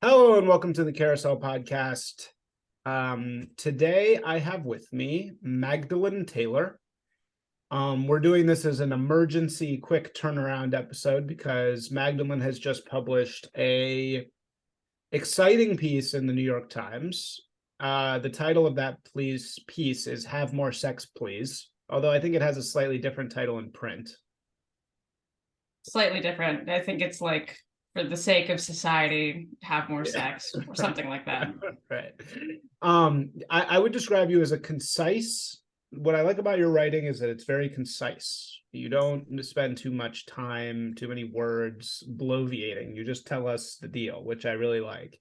Hello and welcome to the Carousel Podcast. Today I have with me Magdalene Taylor. We're doing this as an emergency quick turnaround episode because Magdalene has just published a exciting piece in the New York Times. The title of that piece is "Have More Sex, Please," although I think it has a slightly different title in print. Slightly different. I think it's like, for the sake of society, have more sex or something like that. Right. I would describe you as a concise. What I like about your writing is that it's very concise. You don't spend too much time, too many words bloviating. You just tell us the deal, which I really like.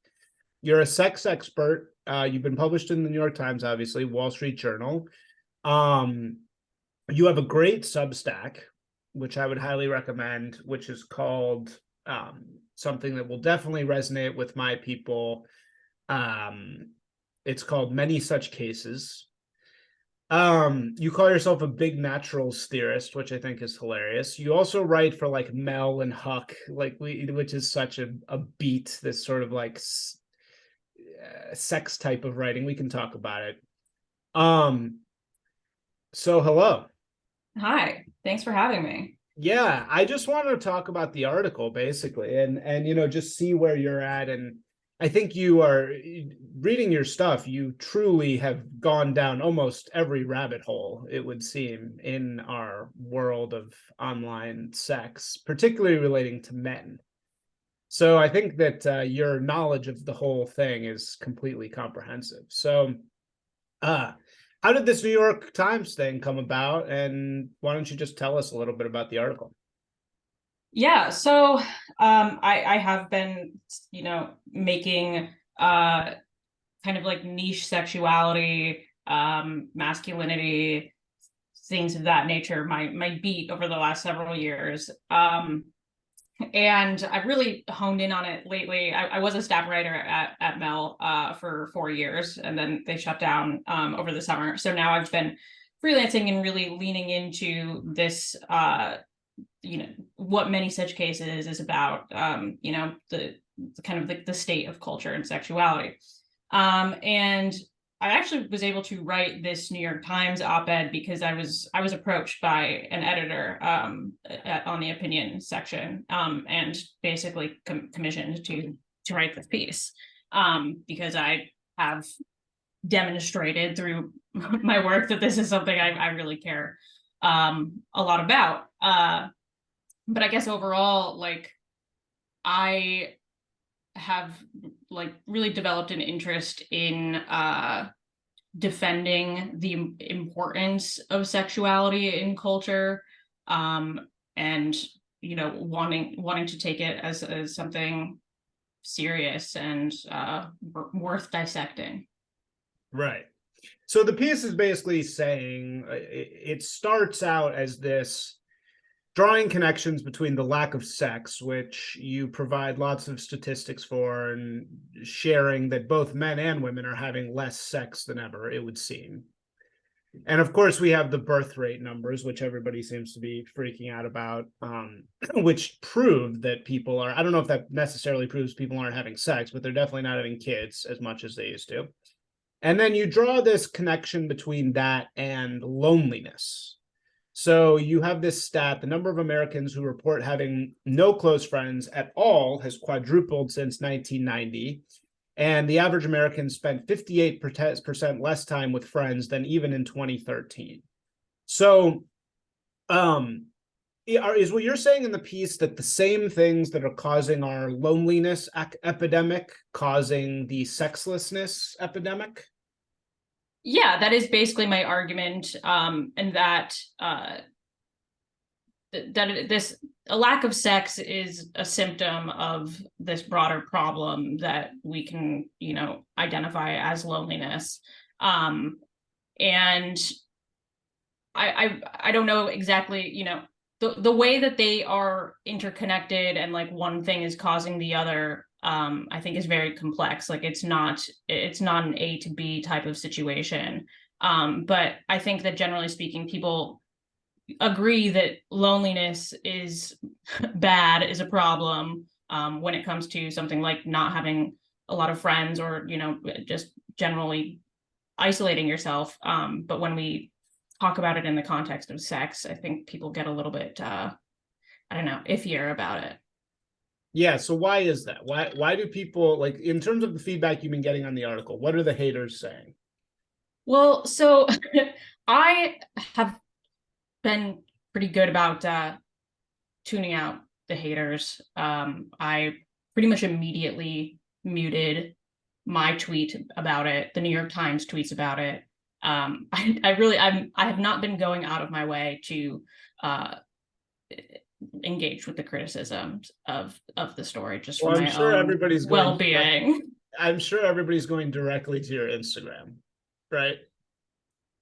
You're a sex expert. You've been published in the New York Times, obviously, Wall Street Journal. You have a great Substack, which I would highly recommend, which is called something that will definitely resonate with my people. It's called Many Such Cases. You call yourself a big naturals theorist, which I think is hilarious. You also write for like Mel and Huck, which is such a beat, this sort of like sex type of writing. We can talk about it. So hello. Hi, thanks for having me. Yeah, I just wanted to talk about the article basically and just see where you're at. And I think you are reading your stuff, you truly have gone down almost every rabbit hole, it would seem, in our world of online sex, particularly relating to men. So I think that your knowledge of the whole thing is completely comprehensive. So uh how did this New York Times thing come about? And why don't you just tell us a little bit about the article? Yeah, so I have been, making kind of like niche sexuality, masculinity, things of that nature, my beat over the last several years. And I've really honed in on it lately. I was a staff writer at Mel for 4 years, and then they shut down over the summer. So now I've been freelancing and really leaning into this, what Many Such Cases is about, the kind of the state of culture and sexuality. And I actually was able to write this New York Times op-ed because I was approached by an editor on the opinion section, and basically commissioned to write this piece, because I have demonstrated through my work that this is something I really care a lot about. But I guess overall, like, I have like really developed an interest in defending the importance of sexuality in culture, and wanting to take it as something serious and worth dissecting. Right. So the piece is basically saying it starts out as this drawing connections between the lack of sex, which you provide lots of statistics for, and sharing that both men and women are having less sex than ever, it would seem. And of course, we have the birth rate numbers, which everybody seems to be freaking out about, which prove that people are, I don't know if that necessarily proves people aren't having sex, but they're definitely not having kids as much as they used to. And then you draw this connection between that and loneliness. So you have this stat: the number of Americans who report having no close friends at all has quadrupled since 1990. And the average American spent 58% less time with friends than even in 2013. So is what you're saying in the piece that the same things that are causing our loneliness epidemic causing the sexlessness epidemic? Yeah, that is basically my argument, and that this a lack of sex is a symptom of this broader problem that we can, identify as loneliness. And I don't know exactly, the way that they are interconnected and like one thing is causing the other, I think is very complex. Like it's not an A to B type of situation. But I think that generally speaking, people agree that loneliness is bad, is a problem, when it comes to something like not having a lot of friends, or, you know, just generally isolating yourself. But when we talk about it in the context of sex, I think people get a little bit, I don't know, iffier about it. Yeah, so why is that? Why do people, like, in terms of the feedback you've been getting on the article, what are the haters saying? Well, so I have been pretty good about tuning out the haters. I pretty much immediately muted my tweet about it. The New York Times tweets about it. I have not been going out of my way to uh, engage with the criticisms of the story, just for Well, I'm my sure own everybody's going well-being. I'm sure everybody's going directly to your Instagram, right?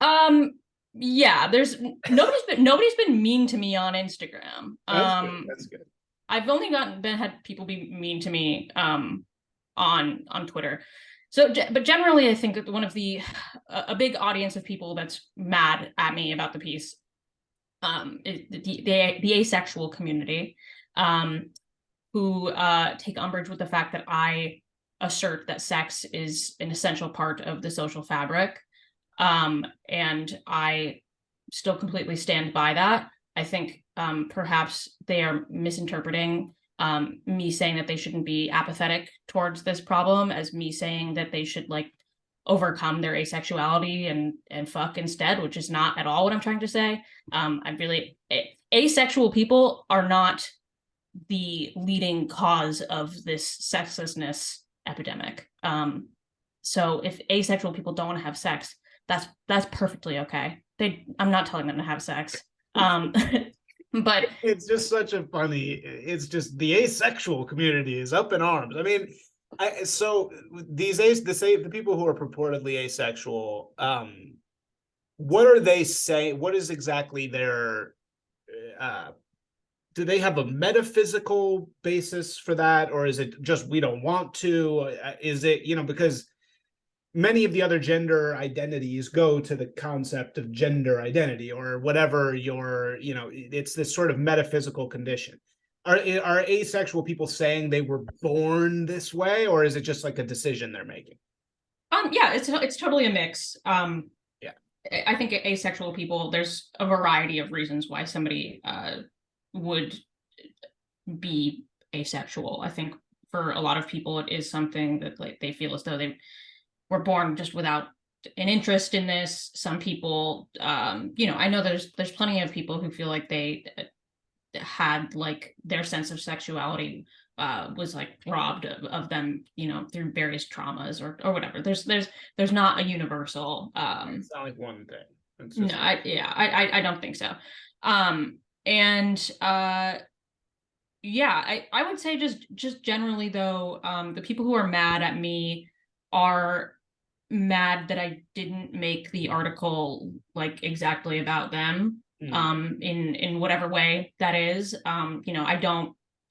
Um, yeah, there's nobody's been mean to me on Instagram. That's good. That's good. I've only had people be mean to me on Twitter. So, but generally, I think one of a big audience of people that's mad at me about the piece is the asexual community, who take umbrage with the fact that I assert that sex is an essential part of the social fabric. And I still completely stand by that. I think perhaps they are misinterpreting me saying that they shouldn't be apathetic towards this problem as me saying that they should like overcome their asexuality and fuck instead, which is not at all what I'm trying to say. I really asexual people are not the leading cause of this sexlessness epidemic. So if asexual people don't want to have sex, that's perfectly okay. I'm not telling them to have sex. But it's just such a funny, it's just the asexual community is up in arms. I mean, so the people who are purportedly asexual, what are they saying? What is exactly their do they have a metaphysical basis for that, or is it just we don't want to? Is it, because many of the other gender identities go to the concept of gender identity or whatever it's this sort of metaphysical condition. Are asexual people saying they were born this way, or is it just like a decision they're making? Yeah, it's totally a mix. Yeah, I think asexual people, there's a variety of reasons why somebody would be asexual. I think for a lot of people, it is something that like they feel as though they were born just without an interest in this. Some people, I know there's plenty of people who feel like they had like their sense of sexuality was like robbed of them, through various traumas or whatever. There's not a universal. it's not like one thing. It's No, just I don't think so. And yeah, I would say just generally though, the people who are mad at me are mad that I didn't make the article like exactly about them, in whatever way that is.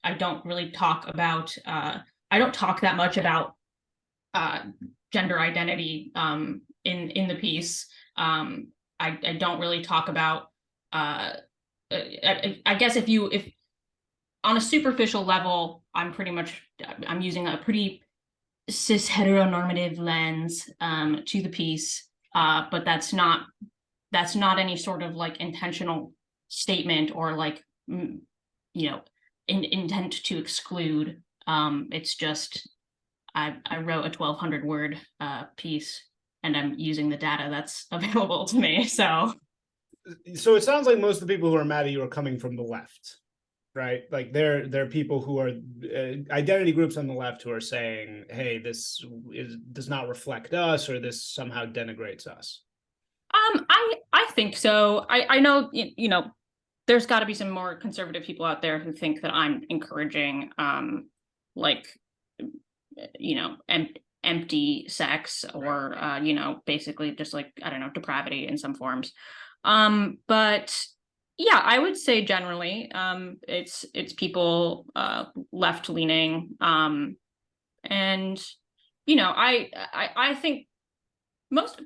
I don't really talk about I don't talk that much about gender identity in the piece. I don't really talk about I guess if on a superficial level, I'm using a pretty cis heteronormative lens to the piece, but that's not any sort of like intentional statement or like intent to exclude. It's just I wrote a 1,200 word piece and I'm using the data that's available to me. So it sounds like most of the people who are mad at you are coming from the left, right? Like they're people who are identity groups on the left who are saying, hey, does not reflect us, or this somehow denigrates us. I think so. I know there's got to be some more conservative people out there who think that I'm encouraging like empty sex or basically just like, I don't know, depravity in some forms. But yeah, I would say generally it's people left leaning, and I think most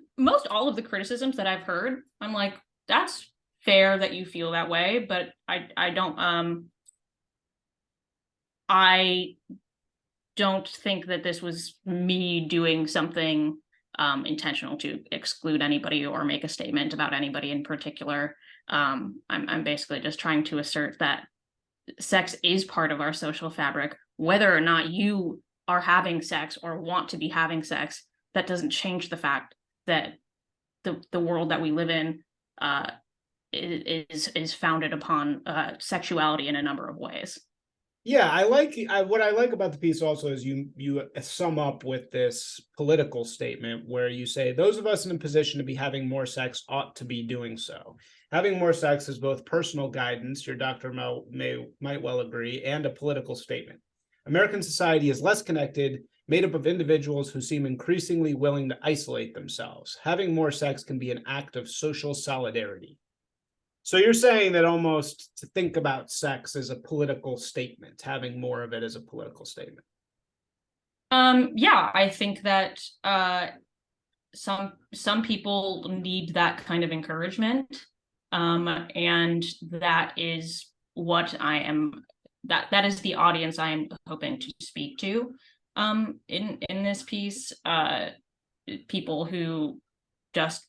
all of the criticisms that I've heard, I'm like, that's fair that you feel that way, but I don't I don't think that this was me doing something intentional to exclude anybody or make a statement about anybody in particular. I'm basically just trying to assert that sex is part of our social fabric. Whether or not you are having sex or want to be having sex, that doesn't change the fact that the world that we live in is founded upon sexuality in a number of ways. Yeah, what I like about the piece also is you sum up with this political statement where you say those of us in a position to be having more sex ought to be doing so. Having more sex is both personal guidance, your doctor might well agree, and a political statement. American society is less connected, made up of individuals who seem increasingly willing to isolate themselves. Having more sex can be an act of social solidarity. So you're saying that almost to think about sex as a political statement, having more of it as a political statement. Yeah, I think that some people need that kind of encouragement. And that is what I am that is the audience I am hoping to speak to in this piece. People who just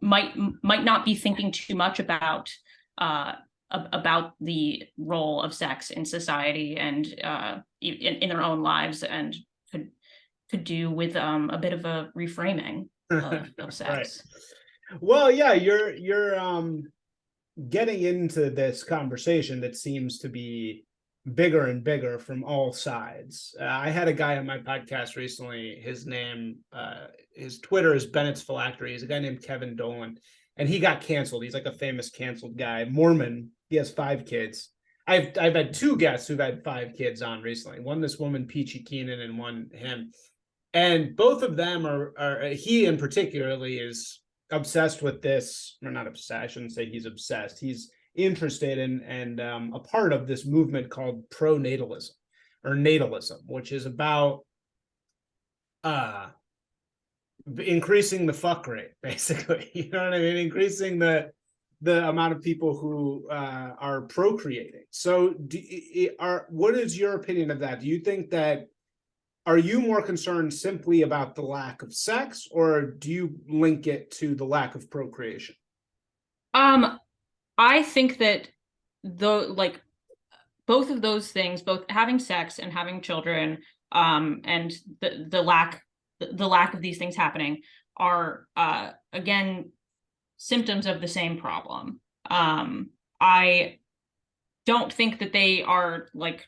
might not be thinking too much about the role of sex in society and in their own lives, and could do with a bit of a reframing of sex. Right. Well, yeah, you're getting into this conversation that seems to be bigger and bigger from all sides. I had a guy on my podcast recently. His name, his Twitter is Bennett's Phylactery. He's a guy named Kevin Dolan, and he got canceled. He's like a famous canceled guy. Mormon. He has 5 kids. I've had 2 guests who've had 5 kids on recently. One this woman Peachy Keenan, and one him. And both of them are he in particularly is obsessed with this, or not obsessed. I shouldn't say he's obsessed. He's interested in and a part of this movement called pronatalism or natalism, which is about increasing the fuck rate, basically. You know what I mean? Increasing the amount of people who are procreating. So what is your opinion of that? Do you think that, are you more concerned simply about the lack of sex, or do you link it to the lack of procreation? I think that both of those things, both having sex and having children, and the lack of these things happening are again symptoms of the same problem. I don't think that they are like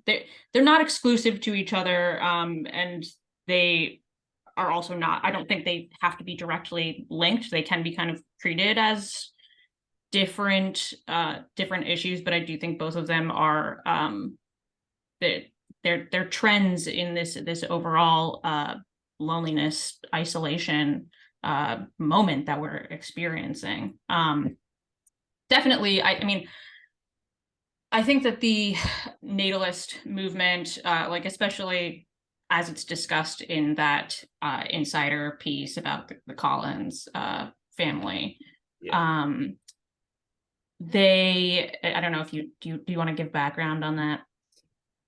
they're not exclusive to each other, and they are also not. I don't think they have to be directly linked. They can be kind of treated as different issues, but I do think both of them are they're trends in this overall loneliness, isolation moment that we're experiencing. Definitely, I mean, I think that the natalist movement, like especially as it's discussed in that Insider piece about the Collins family, yeah. I don't know if you want to give background on that?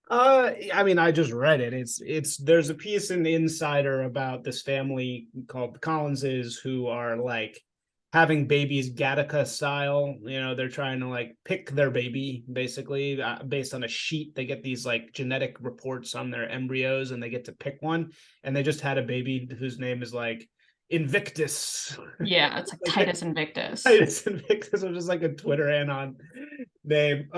I mean, I just read it. It's there's a piece in the Insider about this family called the Collinses who are like having babies Gattaca style. You know, they're trying to like pick their baby basically based on a sheet. They get these like genetic reports on their embryos and they get to pick one. And they just had a baby whose name is like Invictus. Yeah, it's like Titus Invictus. Titus Invictus, which is like a Twitter anon name.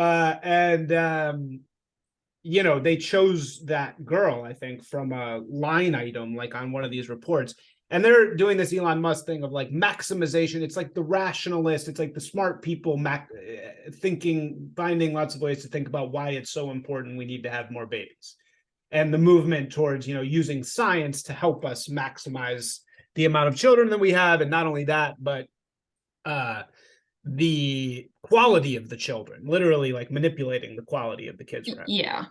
You know, they chose that girl, I think, from a line item, like on one of these reports. And they're doing this Elon Musk thing of like maximization. It's like the rationalist. It's like the smart people thinking, finding lots of ways to think about why it's so important we need to have more babies. And the movement towards, you know, using science to help us maximize the amount of children that we have. And not only that, but the quality of the children, literally like manipulating the quality of the kids. Yeah.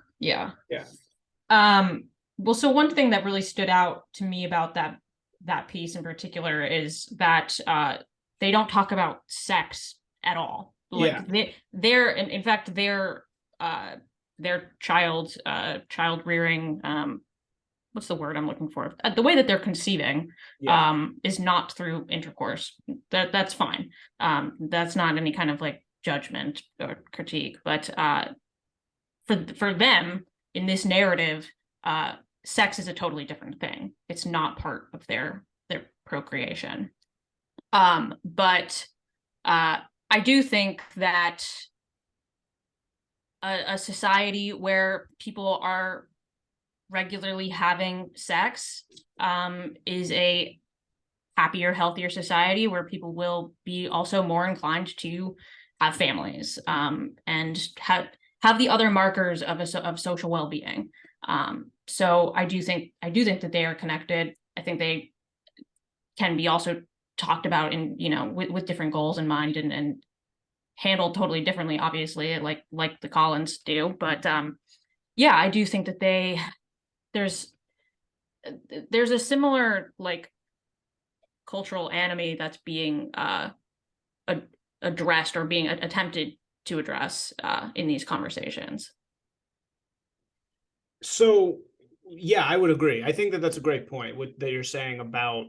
Well, so one thing that really stood out to me about that piece in particular is that they don't talk about sex at all. Like they're in fact their their child rearing, what's the word I'm looking for? The way that they're conceiving is not through intercourse. That's fine. That's not any kind of like judgment or critique, but for them in this narrative, sex is a totally different thing. It's not part of their procreation. But I do think that a society where people are regularly having sex is a happier, healthier society where people will be also more inclined to have families and have the other markers of social well-being. So I do think that they are connected. I think they can be also talked about in, you know, with different goals in mind and handled totally differently, obviously, like the Collins do. But yeah, I do think that there's a similar like cultural enemy that's being addressed or being attempted to address in these conversations. So yeah, I would agree. I think that that's a great point that you're saying about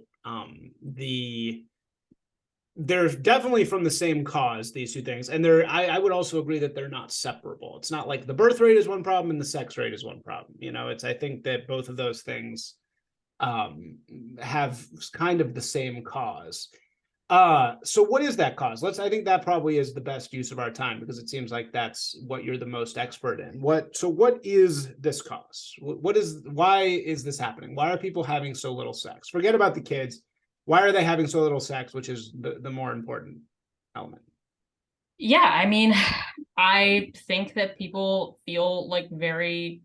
they're definitely from the same cause, these two things. And I would also agree that they're not separable. It's not like the birth rate is one problem and the sex rate is one problem. You know, I think that both of those things have kind of the same cause. So what is that cause? I think that probably is the best use of our time, because it seems like that's what you're the most expert in. What is this cause? Why is this happening? Why are people having so little sex? Forget about the kids. Why are they having so little sex, which is the more important element? Yeah, I mean, I think that people feel like very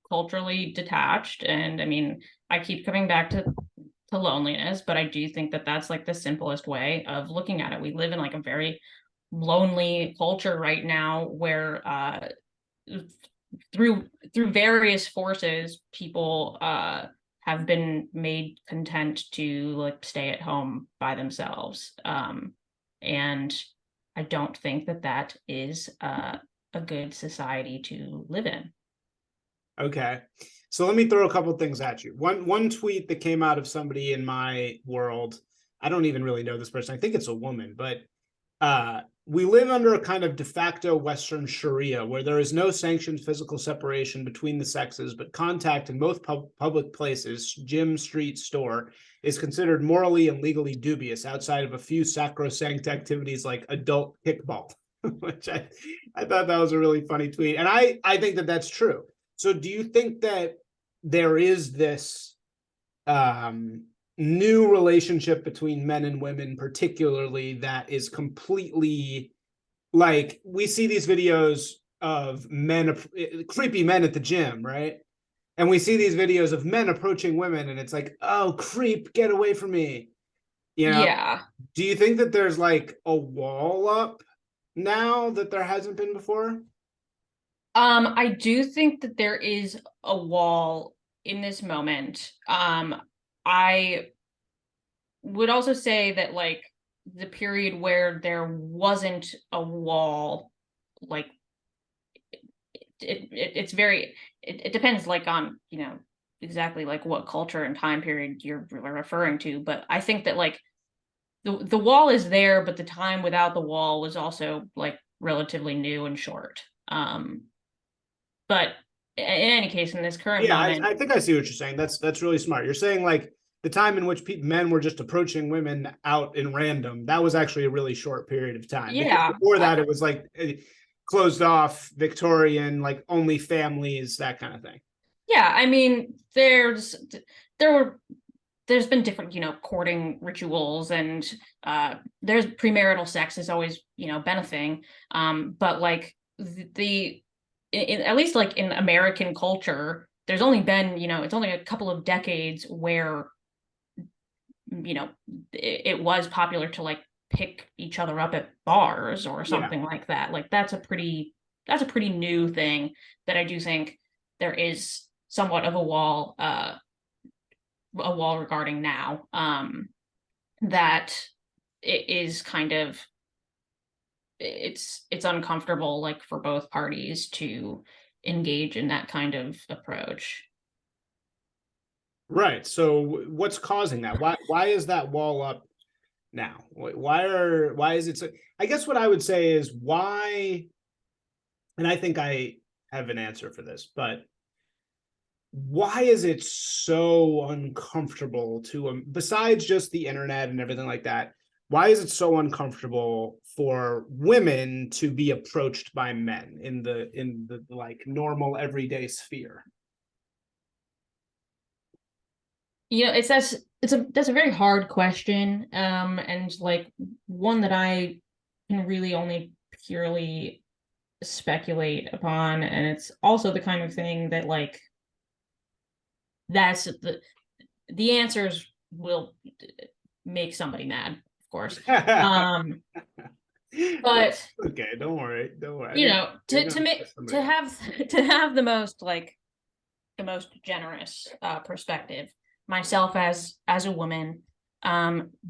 culturally detached. And I mean, I keep coming back to loneliness, but I do think that that's like the simplest way of looking at it. We live in like a very lonely culture right now where through various forces, people have been made content to like stay at home by themselves. And I don't think that that is a good society to live in. Okay. So let me throw a couple things at you. One tweet that came out of somebody in my world, I don't even really know this person. I think it's a woman, but we live under a kind of de facto Western Sharia where there is no sanctioned physical separation between the sexes, but contact in most public places, gym, street, store, is considered morally and legally dubious outside of a few sacrosanct activities like adult kickball, which I thought that was a really funny tweet. And I think that that's true. So do you think that there is this new relationship between men and women, particularly, that is completely like, we see these videos of men, creepy men at the gym, right? And we see these videos of men approaching women and it's like, oh, creep, get away from me. You know? Yeah. Do you think that there's like a wall up now that there hasn't been before? I do think that there is a wall in this moment. I would also say that like the period where there wasn't a wall, like it's very it depends like on, you know, exactly like what culture and time period you're referring to. But I think that like the wall is there, but the time without the wall was also like relatively new and short. But in any case, in this current Yeah, moment, I think I see what you're saying. That's really smart. You're saying like the time in which men were just approaching women out in random, that was actually a really short period of time. Because yeah, before that, it was like closed off, Victorian, like only families, that kind of thing. yeah. I mean, there's been different, you know, courting rituals, and there's premarital sex has always, you know, been a thing. But like at least like in American culture, there's only been, you know, it's only a couple of decades where, you know, it was popular to like pick each other up at bars or Yeah. something like that. Like that's a pretty new thing that I do think there is somewhat of a wall regarding now. That it is kind of it's uncomfortable, like, for both parties to engage in that kind of approach. Right. So what's causing that? Why is that wall up now? Why is it so? I guess what I would say is why, and I think I have an answer for this, but why is it so uncomfortable to besides just the internet and everything like that, why is it so uncomfortable for women to be approached by men in the like normal everyday sphere? That's a very hard question, and like one that I can really only purely speculate upon, and it's also the kind of thing that, like, that's the answers will make somebody mad, of course. But Okay, don't worry, don't worry. you know, to Gonna make somebody else. to have the most generous perspective, myself as a woman,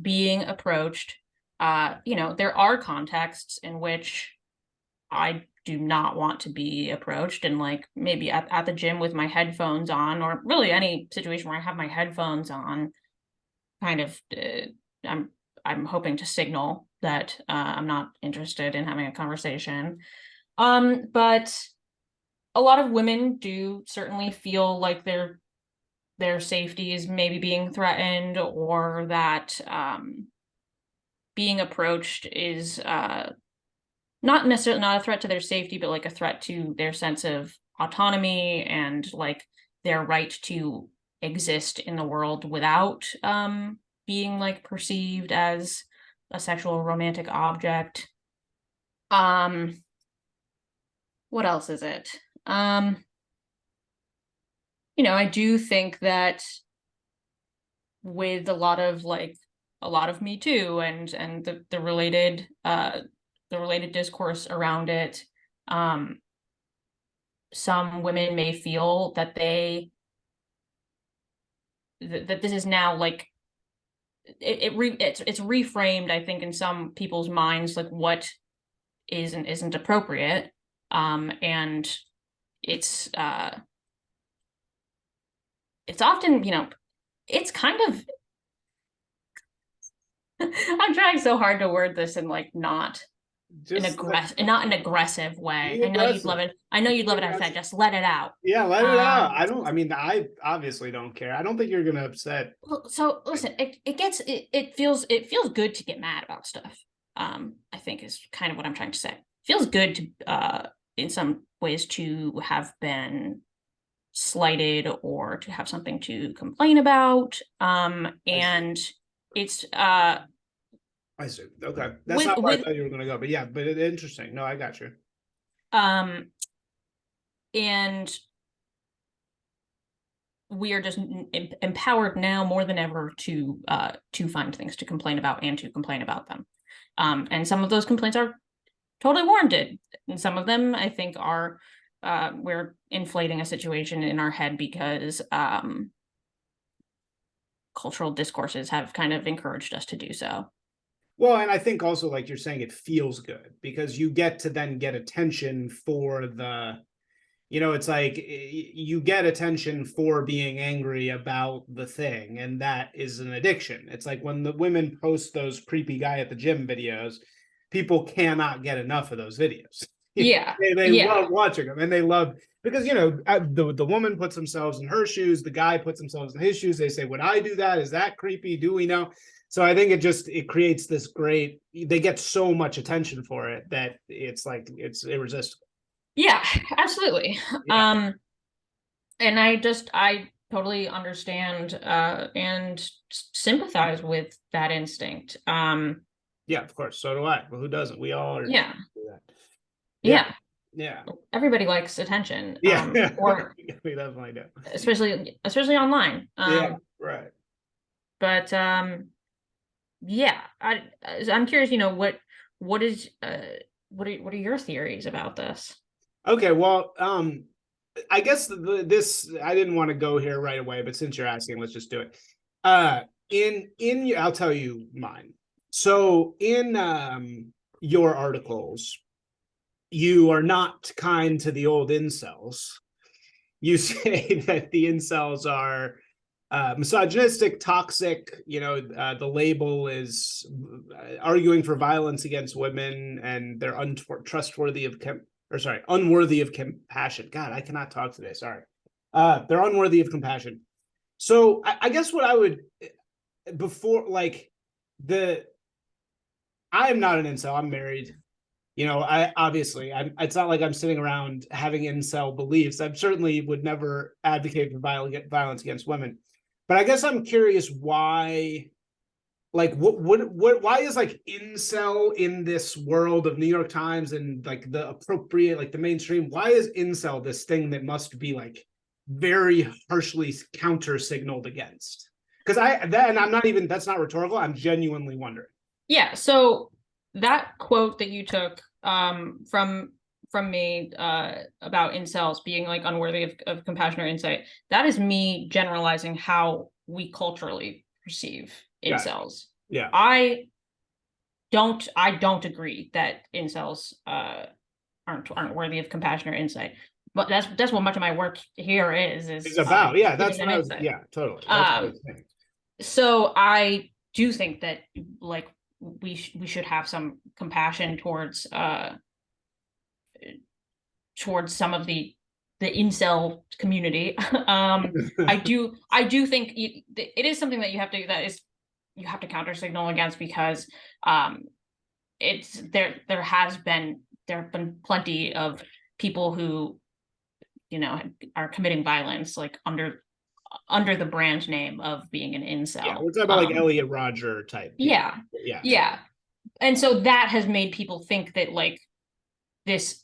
being approached, there are contexts in which I do not want to be approached, and like maybe at the gym with my headphones on, or really any situation where I have my headphones on, kind of I'm I'm hoping to signal that I'm not interested in having a conversation. But a lot of women do certainly feel like their safety is maybe being threatened, or that being approached is not necessarily not a threat to their safety, but like a threat to their sense of autonomy and like their right to exist in the world without being like perceived as a sexual romantic object. Um, what else is it? I do think that with a lot of Me Too and the related discourse around it, some women may feel that that this is now like it's reframed, I think, in some people's minds, like what is and isn't appropriate. And it's it's often, it's kind of I'm trying so hard to word this in like not Just not an aggressive way. be I know you'd love aggressive. it. I know you'd Be love it if I said aggressive. just let it out. Yeah, let it out. I mean, I obviously don't care. I don't think you're gonna upset. Well, so listen, it feels good to get mad about stuff. I think is kind of what I'm trying to say. It feels good to in some ways to have been slighted or to have something to complain about. And it's I see. Okay, that's with not where I with thought you were gonna go, but yeah, but interesting. No, I got you. um and we are just empowered now more than ever to find things to complain about and to complain about them. And some of those complaints are totally warranted, and some of them I think are we're inflating a situation in our head because cultural discourses have kind of encouraged us to do so. Well, and I think also, like you're saying, it feels good because you get to then get attention for it's like you get attention for being angry about the thing, and that is an addiction. It's like when the women post those creepy guy at the gym videos, people cannot get enough of those videos. Yeah, They yeah, love watching them, and they love because the woman puts themselves in her shoes, the guy puts themselves in his shoes. They say, "Would I do that? Is that creepy? Do we know?" So I think it creates this great. They get so much attention for it that it's like it's irresistible. yeah, absolutely. Yeah. um and I totally understand and sympathize with that instinct. Yeah, of course. So do I. Well, who doesn't? We all are. Yeah, Yeah. yeah, Yeah. everybody likes attention, Yeah. or We definitely do. especially online. Yeah. Right. But yeah, I'm curious, what is what are your theories about this? Okay. Well, I guess this I didn't want to go here right away, but since you're asking, let's just do it. In I'll tell you mine. So in your articles, you are not kind to the old incels. You say that the incels are misogynistic, toxic. The label is arguing for violence against women, and they're untrustworthy of unworthy of compassion. God, I cannot talk today. Sorry. They're unworthy of compassion. So I guess what I would before like I am not an incel. I'm married. It's not like I'm sitting around having incel beliefs. I certainly would never advocate for violence against women. But I guess I'm curious why, like, why is like incel in this world of New York Times and like the appropriate, like the mainstream, why is incel this thing that must be like very harshly counter signaled against? Because and I'm not even, that's not rhetorical. I'm genuinely wondering. Yeah. So that quote that you took from me about incels being like unworthy of compassion or insight, that is me generalizing how we culturally perceive incels. Yeah. I don't agree that incels aren't worthy of compassion or insight. But that's what much of my work here is about. Yeah, that's what I was. Yeah, totally. So I do think that like we should have some compassion towards some of the incel community. I do think it is something that you have to counter signal against, because it's there have been plenty of people who are committing violence like under the brand name of being an incel. Yeah, we're talking about like Elliot Rodger type. Yeah. And so that has made people think that like this,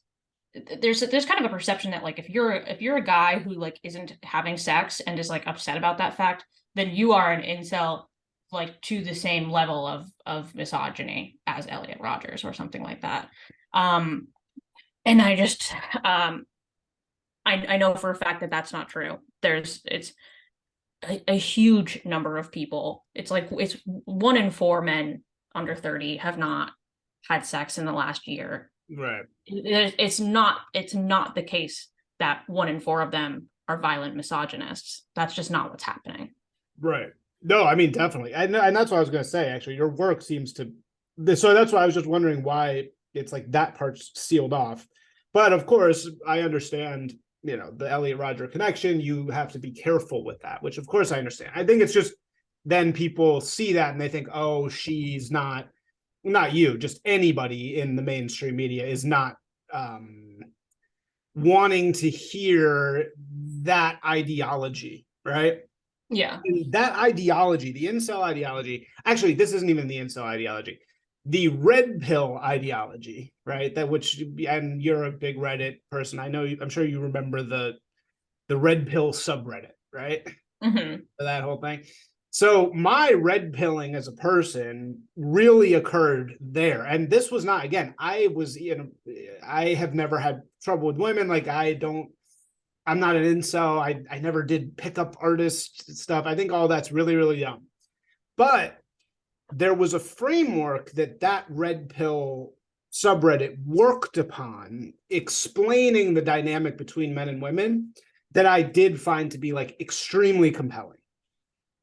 there's kind of a perception that like if you're a guy who like isn't having sex and is like upset about that fact, then you are an incel, like to the same level of misogyny as Elliot Rodgers or something like that. And I just I know for a fact that that's not true. It's a huge number of people. It's 1 in 4 men under 30 have not had sex in the last year. Right. It's not the case that 1 in 4 of them are violent misogynists. That's just not what's happening. Right. No, I mean, definitely. And that's what I was going to say, actually. Your work seems to... So that's why I was just wondering why it's like that part's sealed off. But of course, I understand, the Elliot Rodger connection. You have to be careful with that, which of course I understand. I think it's just then people see that and they think, oh, she's not you, just anybody in the mainstream media is not wanting to hear that ideology, right? Yeah. And that ideology, the incel ideology, actually, this isn't even the incel ideology, the red pill ideology, right? And you're a big Reddit person. I'm sure you remember the red pill subreddit, right? Mm-hmm. That whole thing. So my red pilling as a person really occurred there. And this was not, again, I have never had trouble with women. Like I'm not an incel. I never did pickup artist stuff. I think all that's really, really dumb. But there was a framework that red pill subreddit worked upon, explaining the dynamic between men and women, that I did find to be like extremely compelling.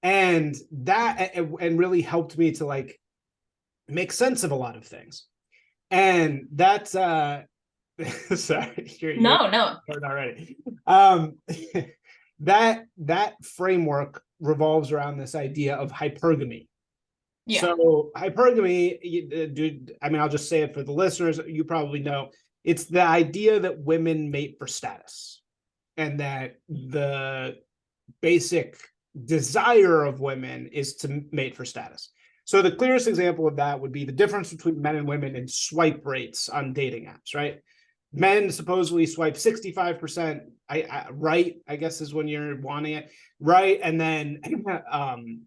And really helped me to like make sense of a lot of things. And that's sorry, you're already. That framework revolves around this idea of hypergamy. Yeah. So hypergamy, dude, I mean, I'll just say it for the listeners, you probably know, it's the idea that women mate for status, and that the basic desire of women is to mate for status. So the clearest example of that would be the difference between men and women in swipe rates on dating apps, right? Men supposedly swipe 65%, right, I guess is when you're wanting it, right? And then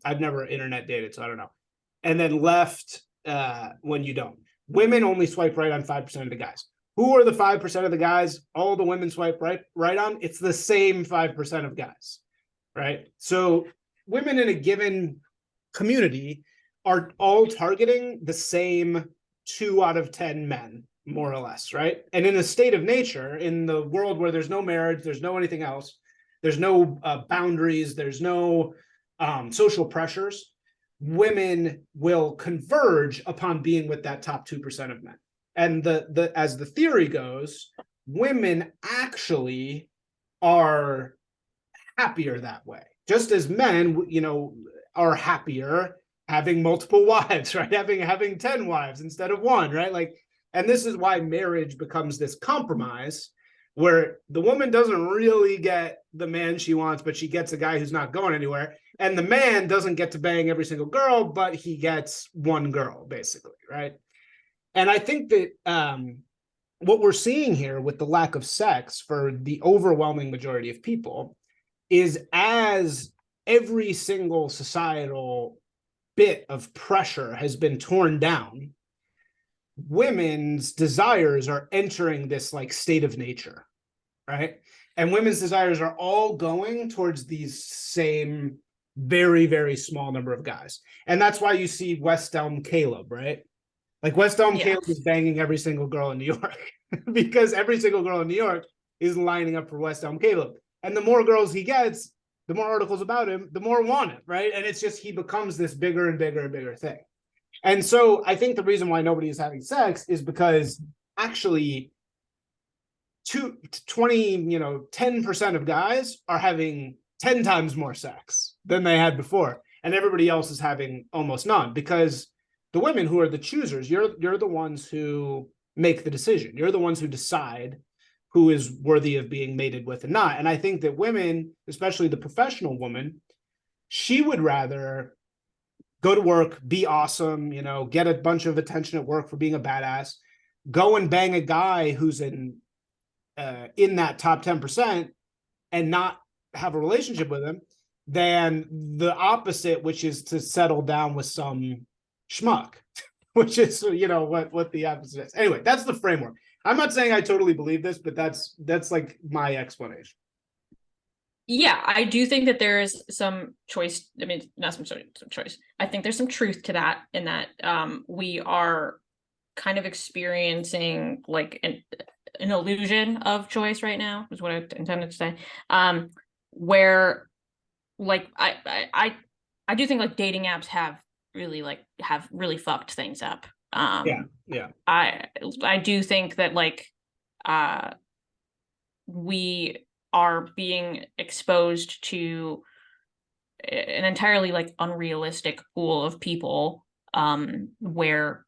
I've never internet dated, so I don't know. And then left when you don't. Women only swipe right on 5% of the guys. Who are the 5% of the guys all the women swipe right on? It's the same 5% of guys, right? So women in a given community are all targeting the same 2 out of 10 men, more or less, right? And in a state of nature, in the world where there's no marriage, there's no anything else, there's no boundaries, there's no social pressures, women will converge upon being with that top 2% of men. And as the theory goes, women actually are happier that way, just as men, are happier having multiple wives, right? Having 10 wives instead of one, right? Like, and this is why marriage becomes this compromise where the woman doesn't really get the man she wants, but she gets a guy who's not going anywhere. And the man doesn't get to bang every single girl, but he gets one girl, basically, right? And I think that what we're seeing here with the lack of sex for the overwhelming majority of people is, as every single societal bit of pressure has been torn down, women's desires are entering this like state of nature, right? And women's desires are all going towards these same very, very small number of guys. And that's why you see West Elm Caleb, right? Like West Elm Caleb is banging every single girl in New York because every single girl in New York is lining up for West Elm Caleb. And the more girls he gets, the more articles about him, the more want him, right? And it's just, he becomes this bigger and bigger and bigger thing. And so I think the reason why nobody is having sex is because actually 10% of guys are having 10 times more sex than they had before. And everybody else is having almost none, because the women who are the choosers, you're the ones who make the decision. You're the ones who decide who is worthy of being mated with and not. And I think that women, especially the professional woman, she would rather go to work, be awesome, get a bunch of attention at work for being a badass, go and bang a guy who's in that top 10% and not have a relationship with him, than the opposite, which is to settle down with some schmuck, which is, what the opposite is. Anyway, that's the framework. I'm not saying I totally believe this, but that's like my explanation. Yeah, I do think that there is some choice. I mean, not some choice. I think there's some truth to that, in that we are kind of experiencing like an illusion of choice right now, is what I intended to say. Where like I do think like dating apps have really fucked things up. Yeah. I do think that like we are being exposed to an entirely like unrealistic pool of people, where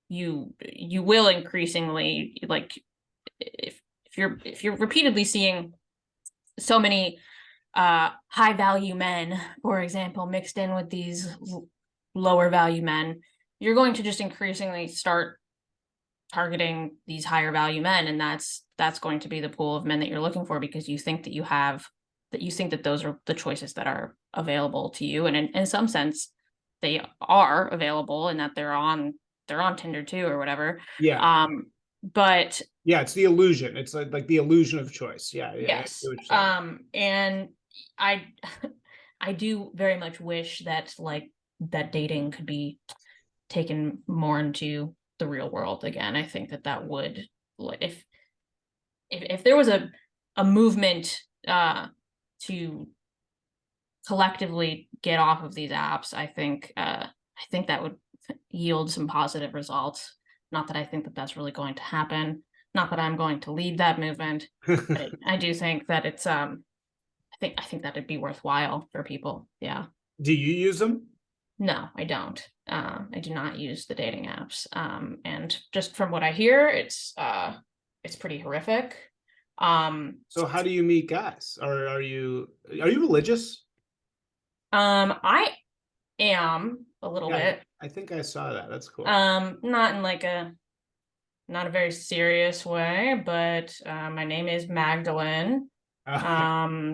you will increasingly, like, if you're repeatedly seeing so many high value men, for example, mixed in with these lower value men, you're going to just increasingly start targeting these higher value men, and that's going to be the pool of men that you're looking for, because you think that those are the choices that are available to you, and in some sense they are available, and that they're on Tinder too, or whatever. But yeah, it's the illusion. It's like the illusion of choice. Yes. And I do very much wish that that dating could be taken more into the real world again. I think that would, like, if there was a movement to collectively get off of these apps, I think that would yield some positive results. Not that I think that that's really going to happen. Not that I'm going to lead that movement. But I do think that it's I think that it'd be worthwhile for people. Yeah. Do you use them? No, I don't. I do not use the dating apps. And just from what I hear, it's pretty horrific. So how do you meet guys? Are you religious? I am a little bit. I think I saw that. That's cool. Not in not a very serious way, but my name is Magdalene.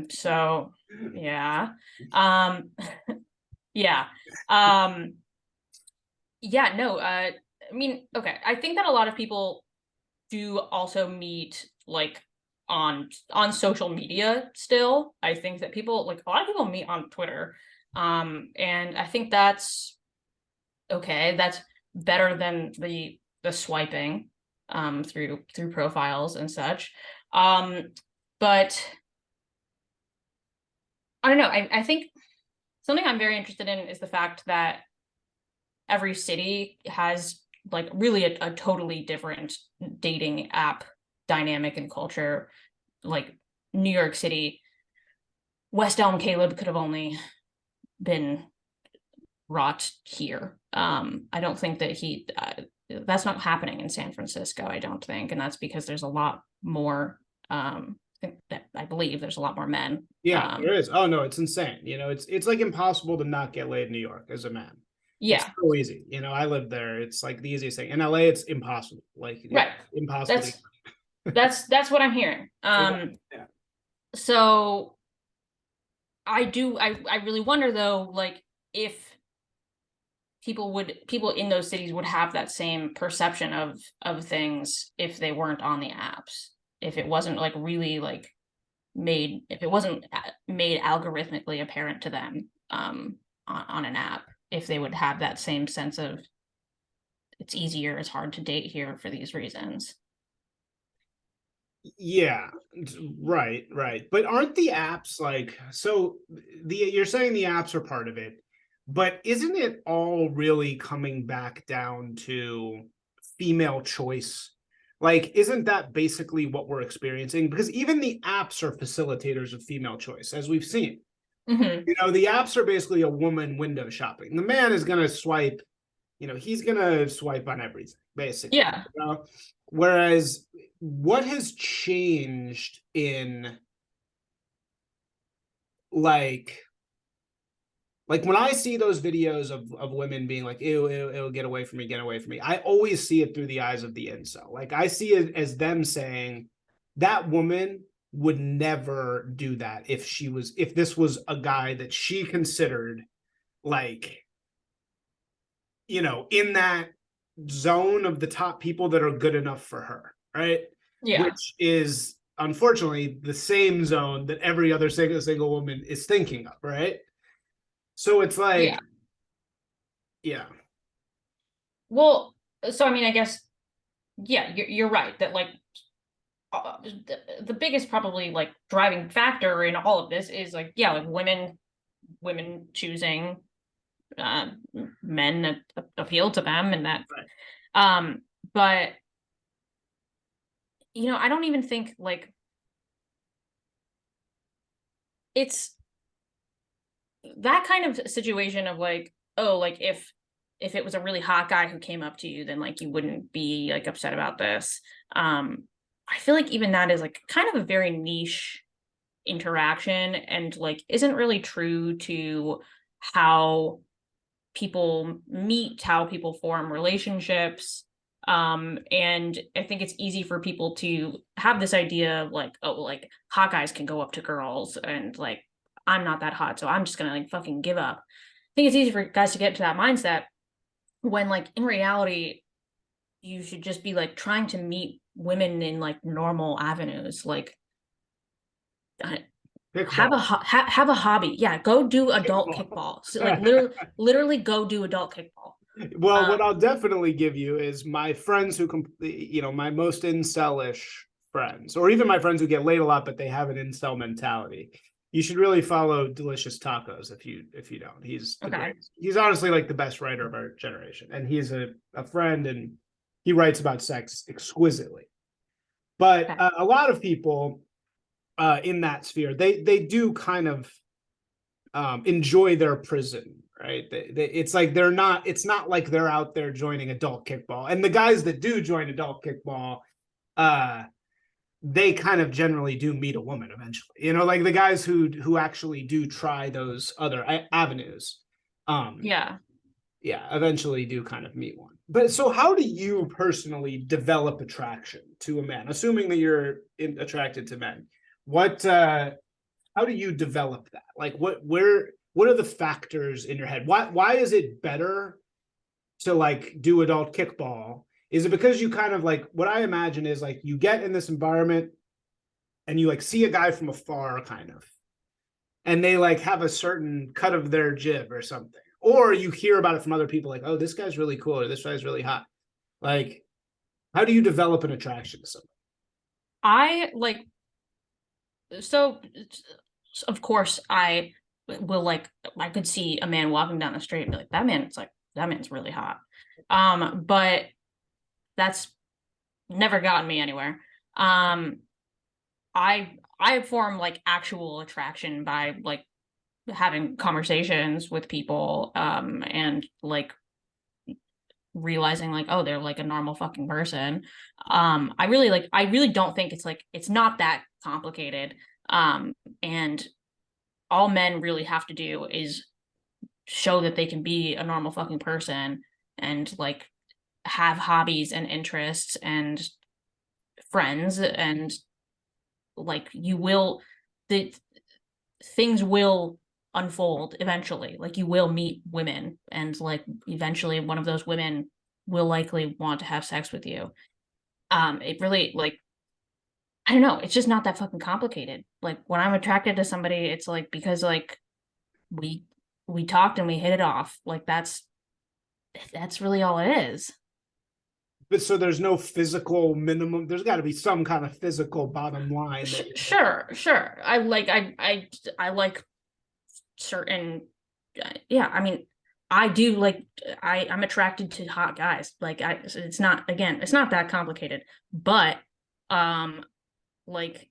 So yeah. Yeah. Yeah, no, I mean, okay. I think that a lot of people do also meet like on social media still. I think that a lot of people meet on Twitter. And I think that's okay. That's better than the the swiping through profiles and such. But I don't know. I think something I'm very interested in is the fact that every city has like really a totally different dating app dynamic and culture. Like New York City, West Elm Caleb could have only been wrought here. I don't think that that's not happening in San Francisco, I don't think. And that's because there's a lot more, I believe there's a lot more men. Yeah, there is. Oh no, it's insane. You know, it's like impossible to not get laid in New York as a man. Yeah. It's so easy. You know, I live there. It's like the easiest thing. In LA, it's impossible. Like right. Impossible. That's what I'm hearing. Yeah. So I really wonder though, like if people in those cities would have that same perception of things if they weren't on the apps, if it wasn't like really like if it wasn't made algorithmically apparent to them on an app, if they would have that same sense of it's easier, it's hard to date here for these reasons. Yeah, right. But aren't the apps like, so you're saying the apps are part of it, but isn't it all really coming back down to female choice? Like, isn't that basically what we're experiencing? Because even the apps are facilitators of female choice, as we've seen. Mm-hmm. You know, the apps are basically a woman window shopping. The man is going to swipe, you know, he's going to swipe on everything, basically. Yeah. You know? Whereas what has changed in like when I see those videos of women being like, ew, get away from me, I always see it through the eyes of the incel. Like I see it as them saying that woman would never do that if this was a guy that she considered like, you know, in that zone of the top people that are good enough for her, right? Yeah. Which is unfortunately the same zone that every other single woman is thinking of, right? So it's like, yeah. Well, so I mean, I guess, yeah, you're right that like the biggest probably like driving factor in all of this is like, yeah, like women choosing men that appeal to them, and that right. But you know, I don't even think like it's that kind of situation of like, oh, like if it was a really hot guy who came up to you, then like you wouldn't be like upset about this. I feel like even that is like kind of a very niche interaction and like isn't really true to how people meet, how people form relationships. And I think it's easy for people to have this idea of like, oh, like hot guys can go up to girls and like, I'm not that hot, so I'm just gonna like fucking give up. I think it's easy for guys to get into that mindset when like in reality, you should just be like trying to meet women in like normal avenues, like have a hobby. Yeah, go do adult kickball. So like literally go do adult kickball. Well, what I'll definitely give you is my friends who, you know, my most incelish friends, or even my friends who get laid a lot, but they have an incel mentality. You should really follow Delicious Tacos if you don't. He's he's honestly like the best writer of our generation, and he's a friend, and he writes about sex exquisitely. But a lot of people in that sphere, they do kind of enjoy their prison, right? It's like it's not like they're out there joining adult kickball. And the guys that do join adult kickball, they kind of generally do meet a woman eventually. You know, like the guys who actually do try those other avenues. Eventually do kind of meet one. But so how do you personally develop attraction to a man, assuming that you're attracted to men? How do you develop that? Like what are the factors in your head? Why is it better to like do adult kickball? Is it because you kind of like, what I imagine is like you get in this environment and you like see a guy from afar kind of, and they like have a certain cut of their jib or something, or you hear about it from other people like, oh, this guy's really cool, or this guy's really hot. Like, How do you develop an attraction to someone? I like, so of course I will like, I could see a man walking down the street and be like, that man's really hot. But that's never gotten me anywhere. Um, I form like actual attraction by like having conversations with people, and like realizing like, oh, they're like a normal fucking person. I really don't think it's like, it's not that complicated. And all men really have to do is show that they can be a normal fucking person and like have hobbies and interests and friends, and like you will, the things will unfold eventually. Like you will meet women, and like eventually one of those women will likely want to have sex with you. It really, like, I don't know, it's just not that fucking complicated. Like when I'm attracted to somebody, it's like because like we we talked and we hit it off. Like that's really all it is. But so there's no physical minimum. There's got to be some kind of physical bottom line that Sure. I like certain, yeah, I mean, I do like, I'm attracted to hot guys. Like it's not, again, it's not that complicated. But um like,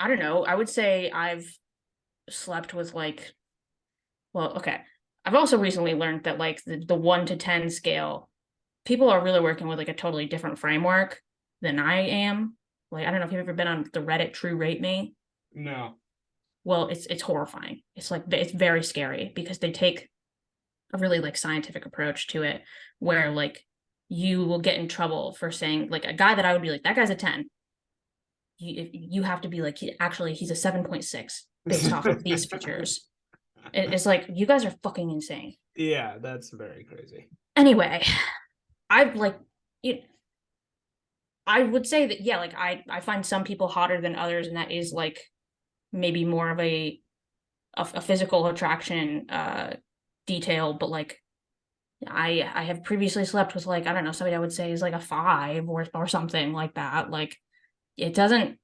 I don't know, I would say I've slept with like, well, okay. I've also recently learned that like the 1 to 10 scale, people are really working with like a totally different framework than I am. Like, I don't know if you've ever been on the Reddit True Rate Me. no. Well, it's horrifying. It's like, it's very scary because they take a really like scientific approach to it, where like you will get in trouble for saying, like, a guy that I would be like, that guy's a 10. You have to be like, he's a 7.6 based off of these features. It's like, you guys are fucking insane. Yeah, that's very crazy. Anyway, I've like, it, I would say that, yeah, like I find some people hotter than others, and that is like maybe more of a physical attraction detail. But like I have previously slept with, like, I don't know, somebody I would say is like a 5 or something like that. Like it doesn't,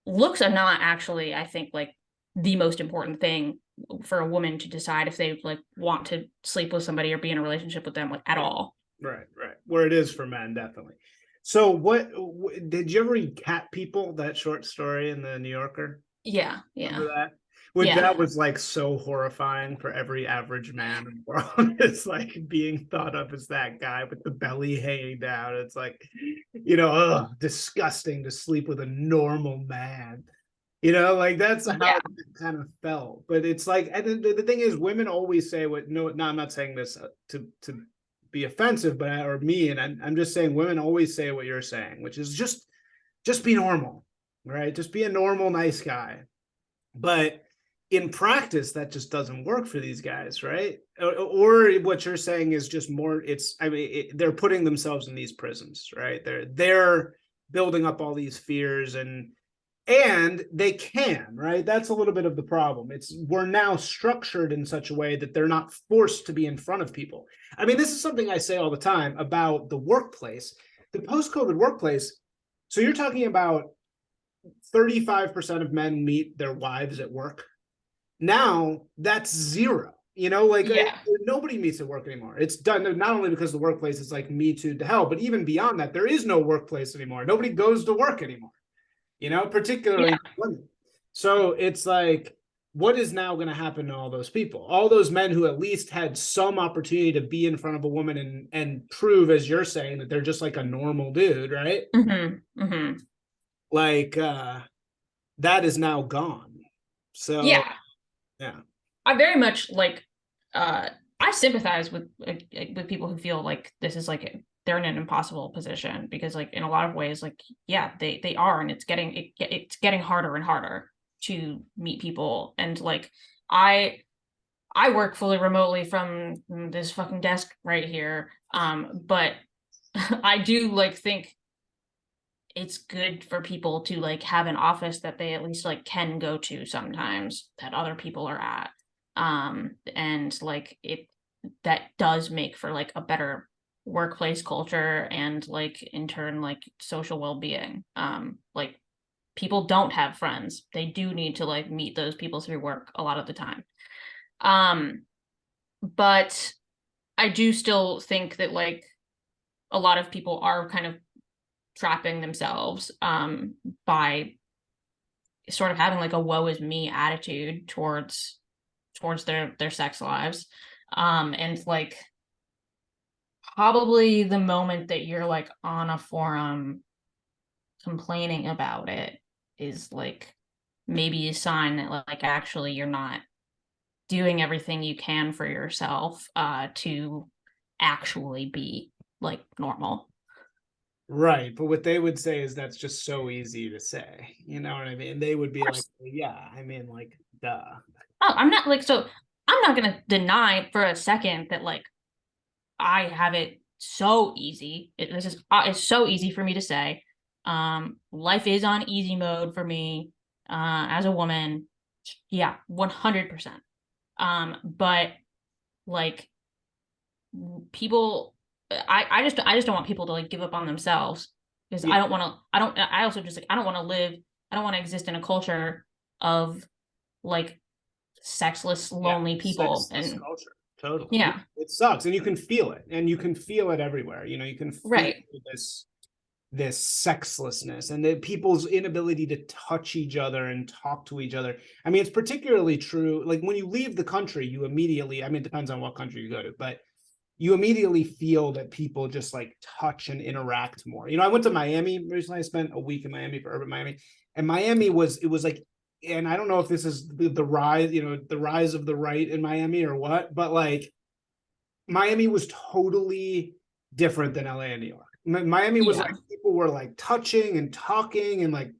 looks are not actually, I think, like the most important thing for a woman to decide if they like want to sleep with somebody or be in a relationship with them, like, at all. Right. Where it is for men, definitely. So, what did you ever read Cat People? That short story in the New Yorker. Yeah, Remember yeah, that? Which yeah, that was like so horrifying for every average man in the world. It's like being thought of as that guy with the belly hanging down. It's like, disgusting to sleep with a normal man. Like that's how yeah. it kind of felt. But it's like, and the thing is, women always say what. No, I'm not saying this to be offensive, but or me, and I'm just saying women always say what you're saying, which is just be normal, right? Just be a normal, nice guy. But in practice, that just doesn't work for these guys, right? Or what you're saying is just more. They're putting themselves in these prisons, right? They're building up all these fears and they can, right? That's a little bit of the problem. We're now structured in such a way that they're not forced to be in front of people. I mean, this is something I say all the time about the workplace, the post-COVID workplace. So you're talking about 35% of men meet their wives at work. Now that's zero. Like Yeah. nobody meets at work anymore. It's done not only because the workplace is like me too to hell, but even beyond that, there is no workplace anymore. Nobody goes to work anymore. Particularly Yeah. women. So it's like, what is now going to happen to all those people? All those men who at least had some opportunity to be in front of a woman and prove, as you're saying, that they're just like a normal dude, right? Mm-hmm. Like that is now gone. So Yeah. yeah. I very much like, uh I sympathize with people who feel like this is like, they're in an impossible position, because like in a lot of ways, like, yeah, they are, and it's getting harder and harder to meet people. And like I work fully remotely from this fucking desk right here. But I do like think it's good for people to like have an office that they at least like can go to sometimes, that other people are at. And like, it that does make for like a better, like, work environment. And like, I workplace culture and like in turn like social well-being. Like people don't have friends. They do need to like meet those people through work a lot of the time. But I do still think that like a lot of people are kind of trapping themselves by sort of having like a woe is me attitude towards their sex lives. And like probably the moment that you're like on a forum complaining about it is like maybe a sign that like actually you're not doing everything you can for yourself to actually be like normal. Right. But what they would say is that's just so easy to say. You know what I mean? They would be like, yeah, I mean, like, duh. Oh, I'm not like so I'm not gonna deny for a second that like I have it so easy. This is it's so easy for me to say. Life is on easy mode for me as a woman. Yeah, 100%. But like people, I just don't want people to like give up on themselves because Yeah. I don't want to. I also just like I don't want to live. I don't want to exist in a culture of like sexless, Yeah. lonely people. Sexless And culture. Totally. yeah, It sucks. And you can feel it. And you can feel it everywhere. You know, you can feel right. this sexlessness and the people's inability to touch each other and talk to each other. I mean, it's particularly true. Like when you leave the country, you immediately, I mean, it depends on what country you go to, but you immediately feel that people just like touch and interact more. You know, I went to Miami recently. I spent a week in Miami for Urban Miami, and Miami was it was like, and I don't know if this is the rise, you know, the rise of the right in Miami or what, but like Miami was totally different than LA and New York. Miami was like Yeah, people were like touching and talking and like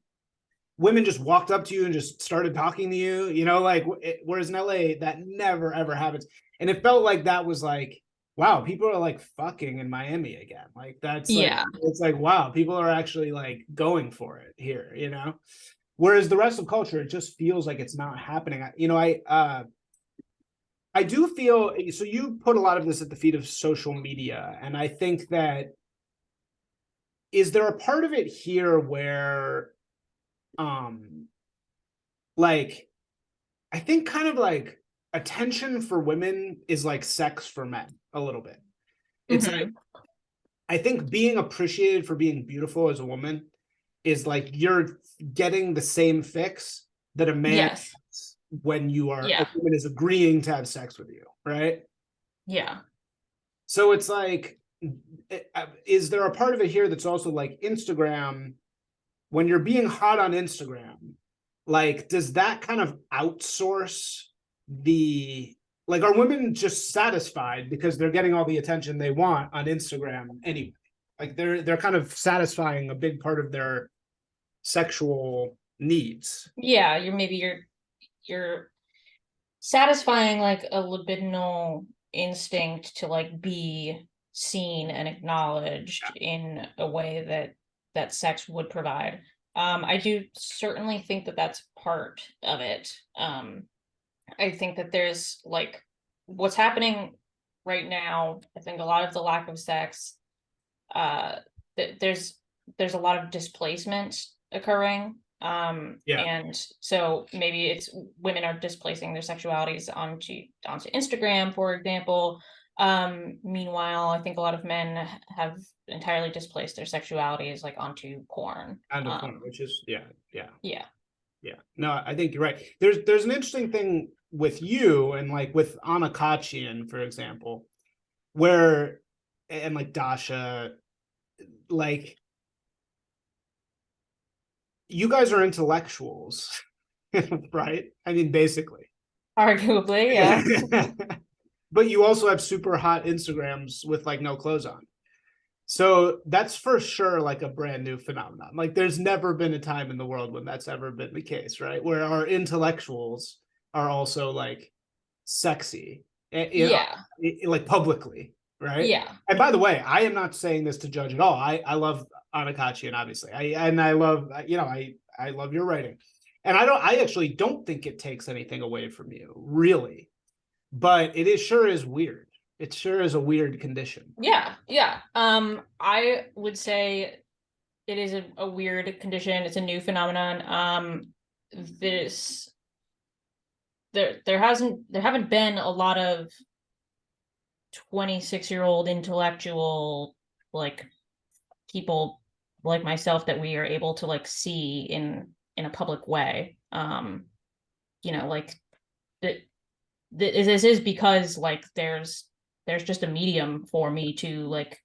women just walked up to you and just started talking to you, you know, like whereas in LA that never ever happens. And it felt like that was like, wow, people are like fucking in Miami again. Like that's like yeah, it's like wow, people are actually like going for it here, you know. Whereas the rest of culture, it just feels like it's not happening. You know, I do feel so you put a lot of this at the feet of social media, and I think that is there a part of it here where um like I think kind of like attention for women is like sex for men a little bit. It's like hmm, I think being appreciated for being beautiful as a woman is like you're getting the same fix that a man yes, gets when you are a yeah, woman is agreeing to have sex with you, right? yeah. So it's like, is there a part of it here that's also like Instagram? When you're being hot on Instagram, like, does that kind of outsource the like? Are women just satisfied because they're getting all the attention they want on Instagram anyway? Like they're kind of satisfying a big part of their sexual needs. Yeah, you're satisfying like a libidinal instinct to like be seen and acknowledged in a way that sex would provide. I do certainly think that that's part of it. I think that there's like what's happening right now. I think a lot of the lack of sex, uh, there's a lot of displacement occurring. Yeah, And so maybe it's women are displacing their sexualities onto Instagram, for example. Meanwhile, I think a lot of men have entirely displaced their sexualities like onto porn. kind of fun, which is yeah. Yeah. Yeah, no, I think you're right. There's an interesting thing with you and like with Anakachian, for example, where and like Dasha, like you guys are intellectuals, right? I mean, basically. Arguably, yeah. But you also have super hot Instagrams with like no clothes on. So that's for sure like a brand new phenomenon. Like there's never been a time in the world when that's ever been the case, right? Where our intellectuals are also like sexy, you know, Yeah. like publicly, right? Yeah. And by the way, I am not saying this to judge at all. I love Anakachi and obviously I love you know I love your writing, and I actually don't think it takes anything away from you really, but it is sure is weird. It sure is a weird condition. Yeah. I would say it is a weird condition. It's a new phenomenon. This there haven't been a lot of 26-year-old intellectual like people like myself that we are able to like see in a public way. Like this is because like there's just a medium for me to like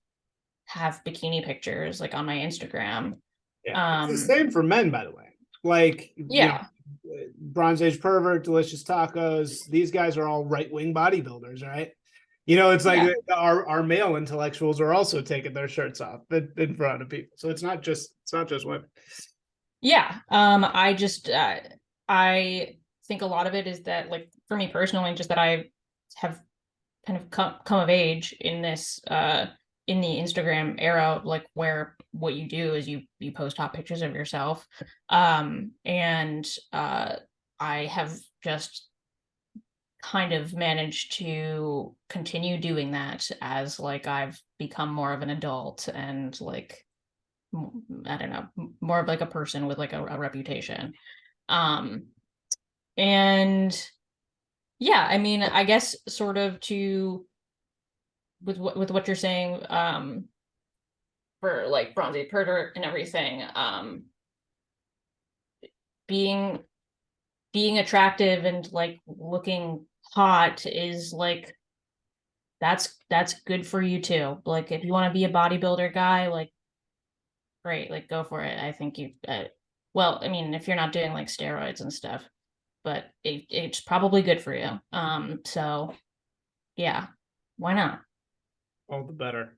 have bikini pictures like on my Instagram. Yeah, it's the same for men, by the way. Like, Yeah. Bronze Age Pervert, Delicious Tacos, these guys are all right-wing bodybuilders, right? It's like our male intellectuals are also taking their shirts off in front of people. So it's not just women. Yeah. I think a lot of it is that like for me personally, just that I have kind of come of age in this in the Instagram era, like where what you do is you post hot pictures of yourself. And I have just kind of managed to continue doing that as like I've become more of an adult and like I don't know, more of like a person with like a reputation. Um and yeah, I mean, I guess sort of to with what you're saying, for like Bronze Age Pervert and everything, being attractive and like looking hot is like that's good for you too. Like if you want to be a bodybuilder guy, like great, like go for it. I think well, I mean, if you're not doing like steroids and stuff, but it's probably good for you. So yeah, why not? All the better.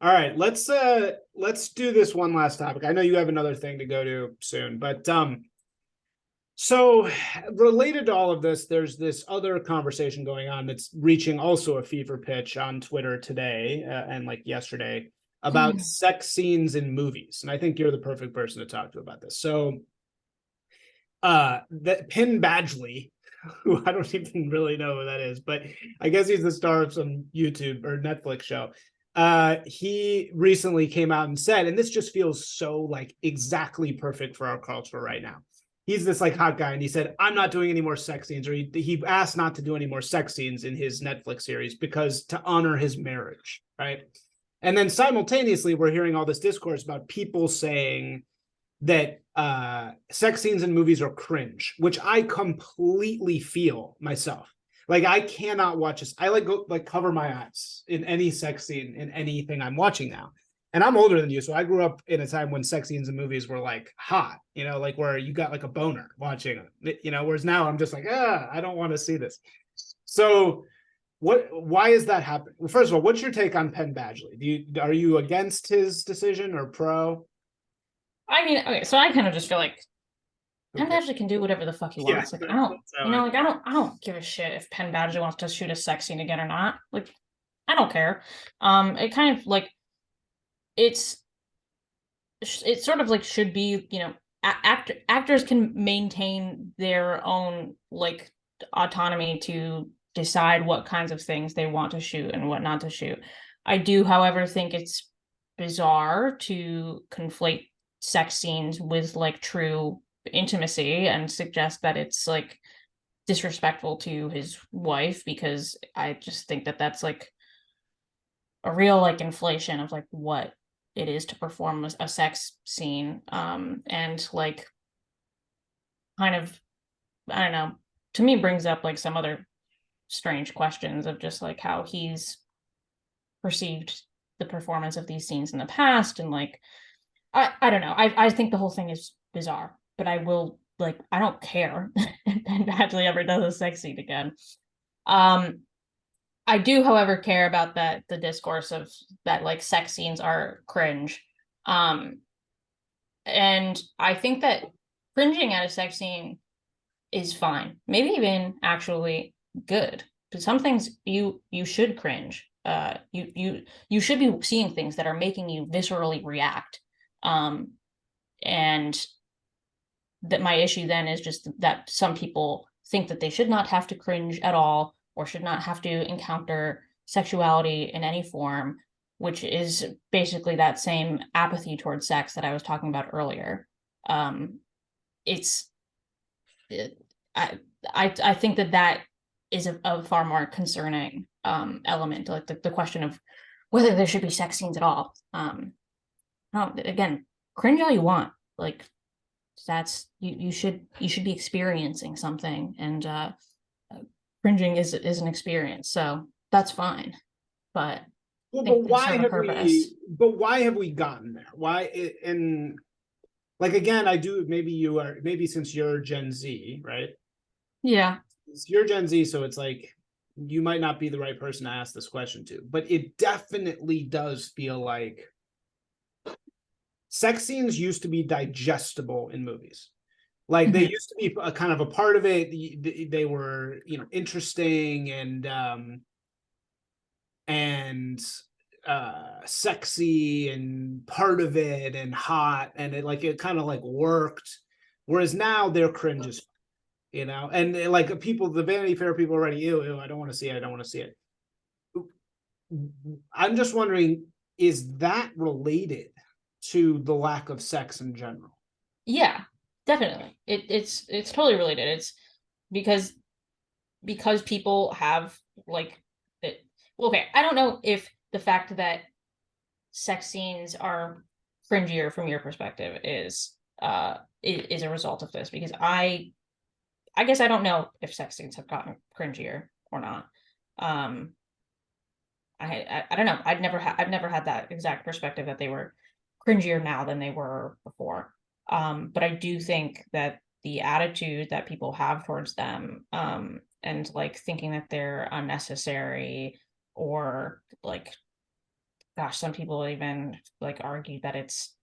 All right, let's do this one last topic. I know you have another thing to go to soon, but so related to all of this, there's this other conversation going on that's reaching also a fever pitch on Twitter today and like yesterday about sex scenes in movies. And I think you're the perfect person to talk to about this. So that Penn Badgley, who I don't even really know who that is, but I guess he's the star of some YouTube or Netflix show. He recently came out and said, and this just feels so like exactly perfect for our culture right now. He's this like hot guy, and he said, "I'm not doing any more sex scenes," or he asked not to do any more sex scenes in his Netflix series because to honor his marriage, right? And then simultaneously, we're hearing all this discourse about people saying that sex scenes in movies are cringe, which I completely feel myself. Like I cannot watch this. I like go like cover my eyes in any sex scene in anything I'm watching now. And I'm older than you, so I grew up in a time when sex scenes in movies were like hot, like where you got like a boner watching it, whereas now I'm just like, I don't want to see this. So why is that happening? Well, first of all, what's your take on Penn Badgley? Are you against his decision or pro? I mean, okay, so I kind of just feel like Penn Badgley can do whatever the fuck he wants. Like I don't give a shit if Penn Badgley wants to shoot a sex scene again or not. Like I don't care. It kind of like it's it sort of like should be, actors can maintain their own like autonomy to decide what kinds of things they want to shoot and what not to shoot. I do, however, think it's bizarre to conflate sex scenes with like true intimacy and suggest that it's like disrespectful to his wife, because I just think that that's like a real like inflation of like what it is to perform a sex scene, and like kind of, I don't know, to me brings up like some other strange questions of just like how he's perceived the performance of these scenes in the past, and like I don't know, I think the whole thing is bizarre, but I will like I don't care if Ben Badgley ever does a sex scene again. I do, however, care about that the discourse of that like sex scenes are cringe. Um, and I think that cringing at a sex scene is fine, maybe even actually good. But some things you should cringe. You should be seeing things that are making you viscerally react. And that my issue then is just that some people think that they should not have to cringe at all or should not have to encounter sexuality in any form, which is basically that same apathy towards sex that I was talking about earlier. It's I think that is a far more concerning element, like the question of whether there should be sex scenes at all. No, again, cringe all you want. Like that's you should be experiencing something, and cringing is an experience, so that's fine. But Well, I but think there's why sort of a have purpose. we gotten there? And like, again, I do, maybe since you're Gen Z, right? Yeah. You're Gen Z, so it's like you might not be the right person to ask this question to, but it definitely does feel like sex scenes used to be digestible in movies. Like they used to be a kind of a part of it. They were, interesting and sexy and part of it and hot, and it kind of like worked. Whereas now they're cringes, and like people, the Vanity Fair people already, ew, I don't want to see it. I don't want to see it. I'm just wondering, is that related to the lack of sex in general? Yeah, definitely. It's totally related. It's because people have like it. Well, okay, I don't know if the fact that sex scenes are cringier from your perspective is a result of this, because I guess I don't know if sex scenes have gotten cringier or not. Um, I don't know. I've never had that exact perspective that they were cringier now than they were before. But I do think that the attitude that people have towards them, and like thinking that they're unnecessary, or like, gosh, some people even like argue that it's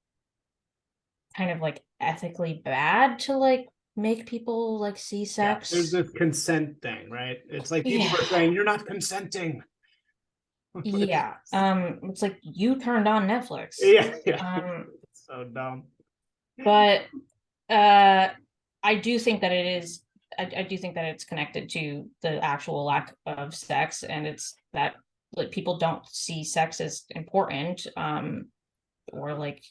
kind of like ethically bad to like make people like see Yeah, there's sex. this consent thing, right? It's like people Yeah. are saying you're not consenting. Yeah. It's like you turned on Netflix. Yeah, yeah. Um, It's so dumb. but uh I do think that I do think that it's connected to the actual lack of sex, and it's that like people don't see sex as important, or like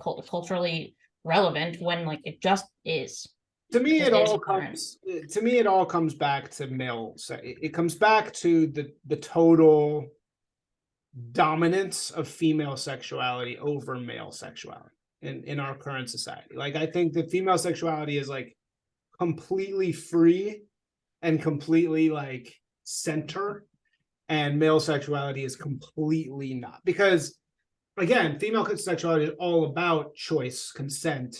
culturally relevant, when like it just is. To It me, just it is all important. comes. To me, it all comes back to male. It comes back to the total dominance of female sexuality over male sexuality in our current society. Like, I think that female sexuality is like completely free and completely like center, and male sexuality is completely not. Because again, female sexuality is all about choice, consent,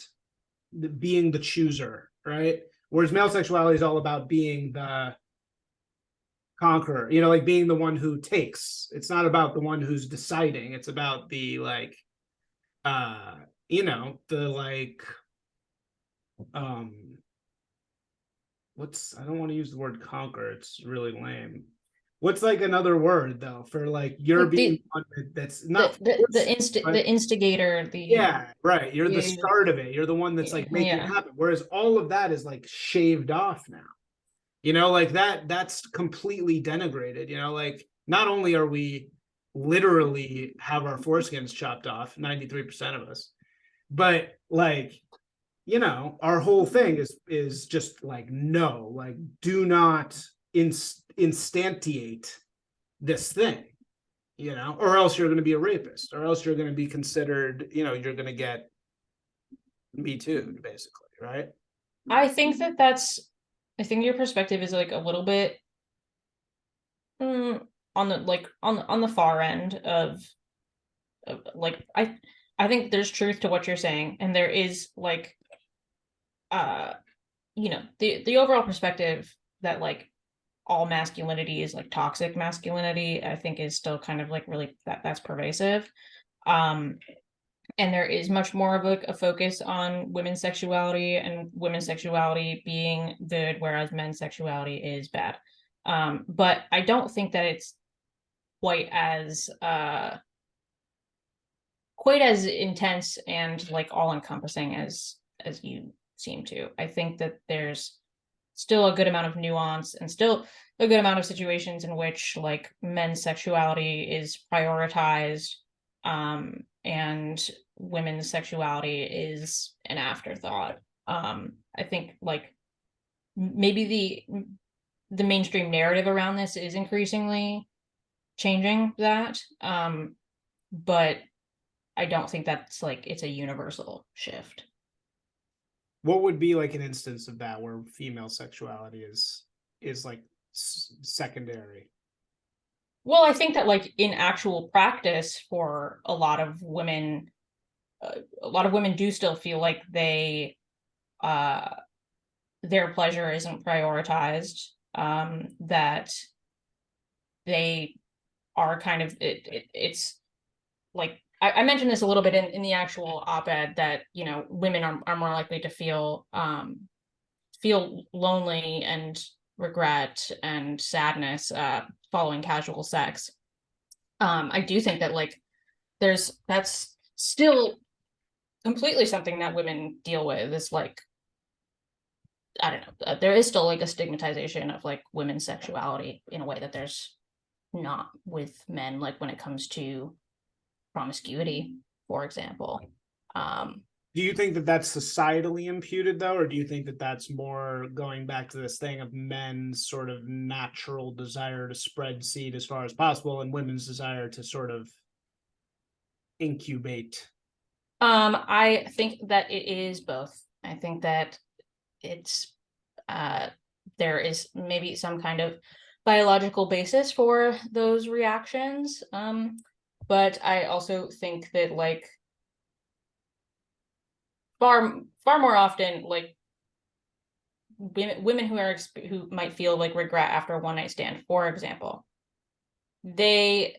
being the chooser, right? Whereas male sexuality is all about being the conqueror, like being the one who takes. It's not about the one who's deciding. It's about the like, the like, um, I don't want to use the word conquer. It's really lame. What's like another word though for like you're Like being one that's not forced, but the instigator, the yeah, right. You're the you, start of it. You're the one that's like making it yeah. happen. Whereas all of that is like shaved off now. Like that's completely denograted. Like not only are we literally have our foreskins chopped off, 93% of us, but like, our whole thing is just like, no, like do not instantiate this thing, or else you're going to be a rapist, or else you're going to be considered, you're going to get me too, basically, right? I think I think your perspective is like a little bit, on the like on the far end of like I think there's truth to what you're saying, and there is like uh the overall perspective that like all masculinity is like toxic masculinity, I think is still kind of like really that's pervasive. Um and there is much more of a focus on women's sexuality, and women's sexuality being good, whereas men's sexuality is bad. But I don't think that it's quite as intense and like all encompassing as you seem to. I think that there's still a good amount of nuance and still a good amount of situations in which like men's sexuality is prioritized, and women's sexuality is an afterthought. I think like maybe the mainstream narrative around this is increasingly changing that, but I don't think that's like it's a universal shift. What would be like an instance of that where female sexuality is like secondary? Well, I think that like in actual practice for a lot of women do still feel like uh their pleasure isn't prioritized, that they are kind of it's like I mentioned this a little bit in the actual op-ed that, you know, women are more likely to feel lonely and regret and sadness following casual sex. I do think that like that's still completely something that women deal with, is like, I don't know, there is still like a stigmatization of like women's sexuality in a way that there's not with men, like when it comes to promiscuity, for example. Do you think that that's societally imputed though, or do you think that that's more going back to this thing of men's sort of natural desire to spread seed as far as possible and women's desire to sort of incubate? I think that it is both. I think that it's there is maybe some kind of biological basis for those reactions. But I also think that like far more often, like women who might feel like regret after a one night stand, for example, they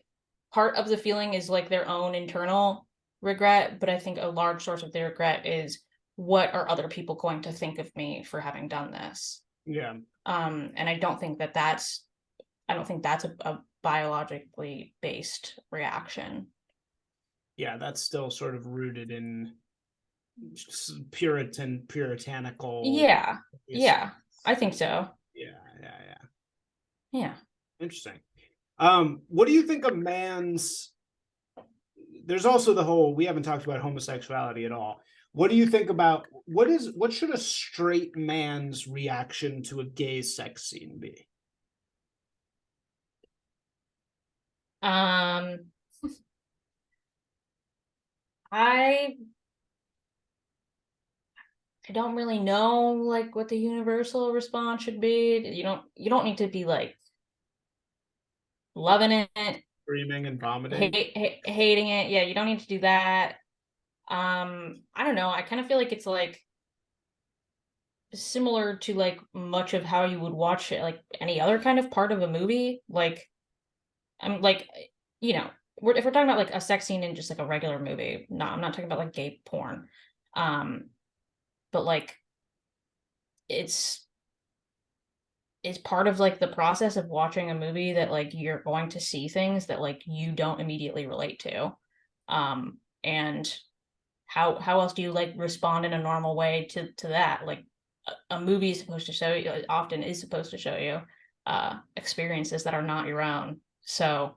part of the feeling is like their own internal regret, but I think a large source of their regret is, what are other people going to think of me for having done this? Yeah. And I don't think that's a biologically based reaction. Yeah, that's still sort of rooted in puritanical. Yeah, I think so. Yeah. Interesting. What do you think of man's? There's also the whole, we haven't talked about homosexuality at all. What do you think about what should a straight man's reaction to a gay sex scene be? Um, I don't really know like what the universal response should be. You don't need to be like loving it, Screaming and vomiting? hating it. Yeah, you don't need to do that. I don't know. I kind of feel like it's like similar to like much of how you would watch it, like any other kind of part of a movie. Like I'm like, you know, if we're talking about like a sex scene in just like a regular movie, no, I'm not talking about like gay porn. Um, but like it's part of like the process of watching a movie that like you're going to see things that like you don't immediately relate to. And how else do you like respond in a normal way to that? Like a movie is supposed to show you, often is supposed to show you experiences that are not your own. So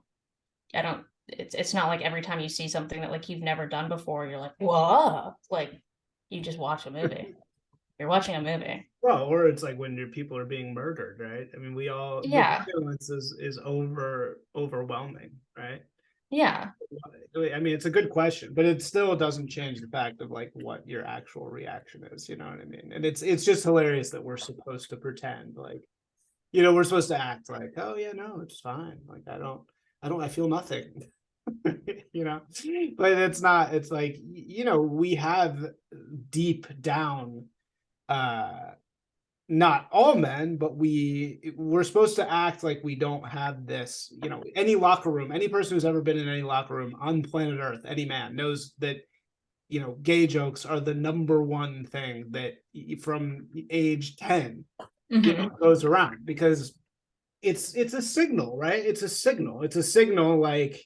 I don't it's not like every time you see something that like you've never done before, you're like, whoa, like you just watch a movie. You're watching a movie. Well, or it's like when your people are being murdered, right? I mean, we all, the Yeah. violence is overwhelming, right? Yeah. I mean, it's a good question, but it still doesn't change the fact of like what your actual reaction is. You know what I mean? And it's just hilarious that we're supposed to pretend like, we're supposed to act like, oh yeah, no, it's fine. Like I feel nothing. you know, but it's not. It's like, we have deep down, not all men, but we're supposed to act like we don't have this. Any locker room, any person who's ever been in any locker room on planet Earth, any man knows that gay jokes are the number one thing that from age 10 goes around, because it's a signal, right? It's a signal like,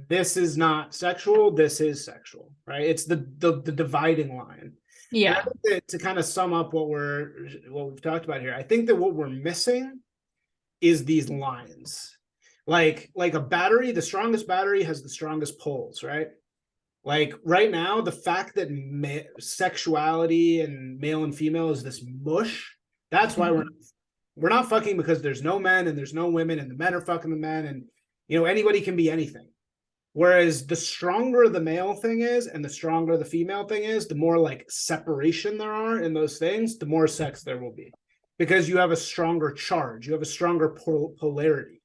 this is not sexual, this is sexual, right? It's the dividing line. And I Yeah. think that to kind of sum up what we've talked about here, I think that what we're missing is these lines. Like a battery, the strongest battery has the strongest poles, right? Like right now, the fact that sexuality and male and female is this mush, that's why we're not fucking, because there's no men and there's no women and the men are fucking the men, and anybody can be anything. Whereas the stronger the male thing is and the stronger the female thing is, the more like separation there are in those things, the more sex there will be, because you have a stronger charge, you have a stronger polarity.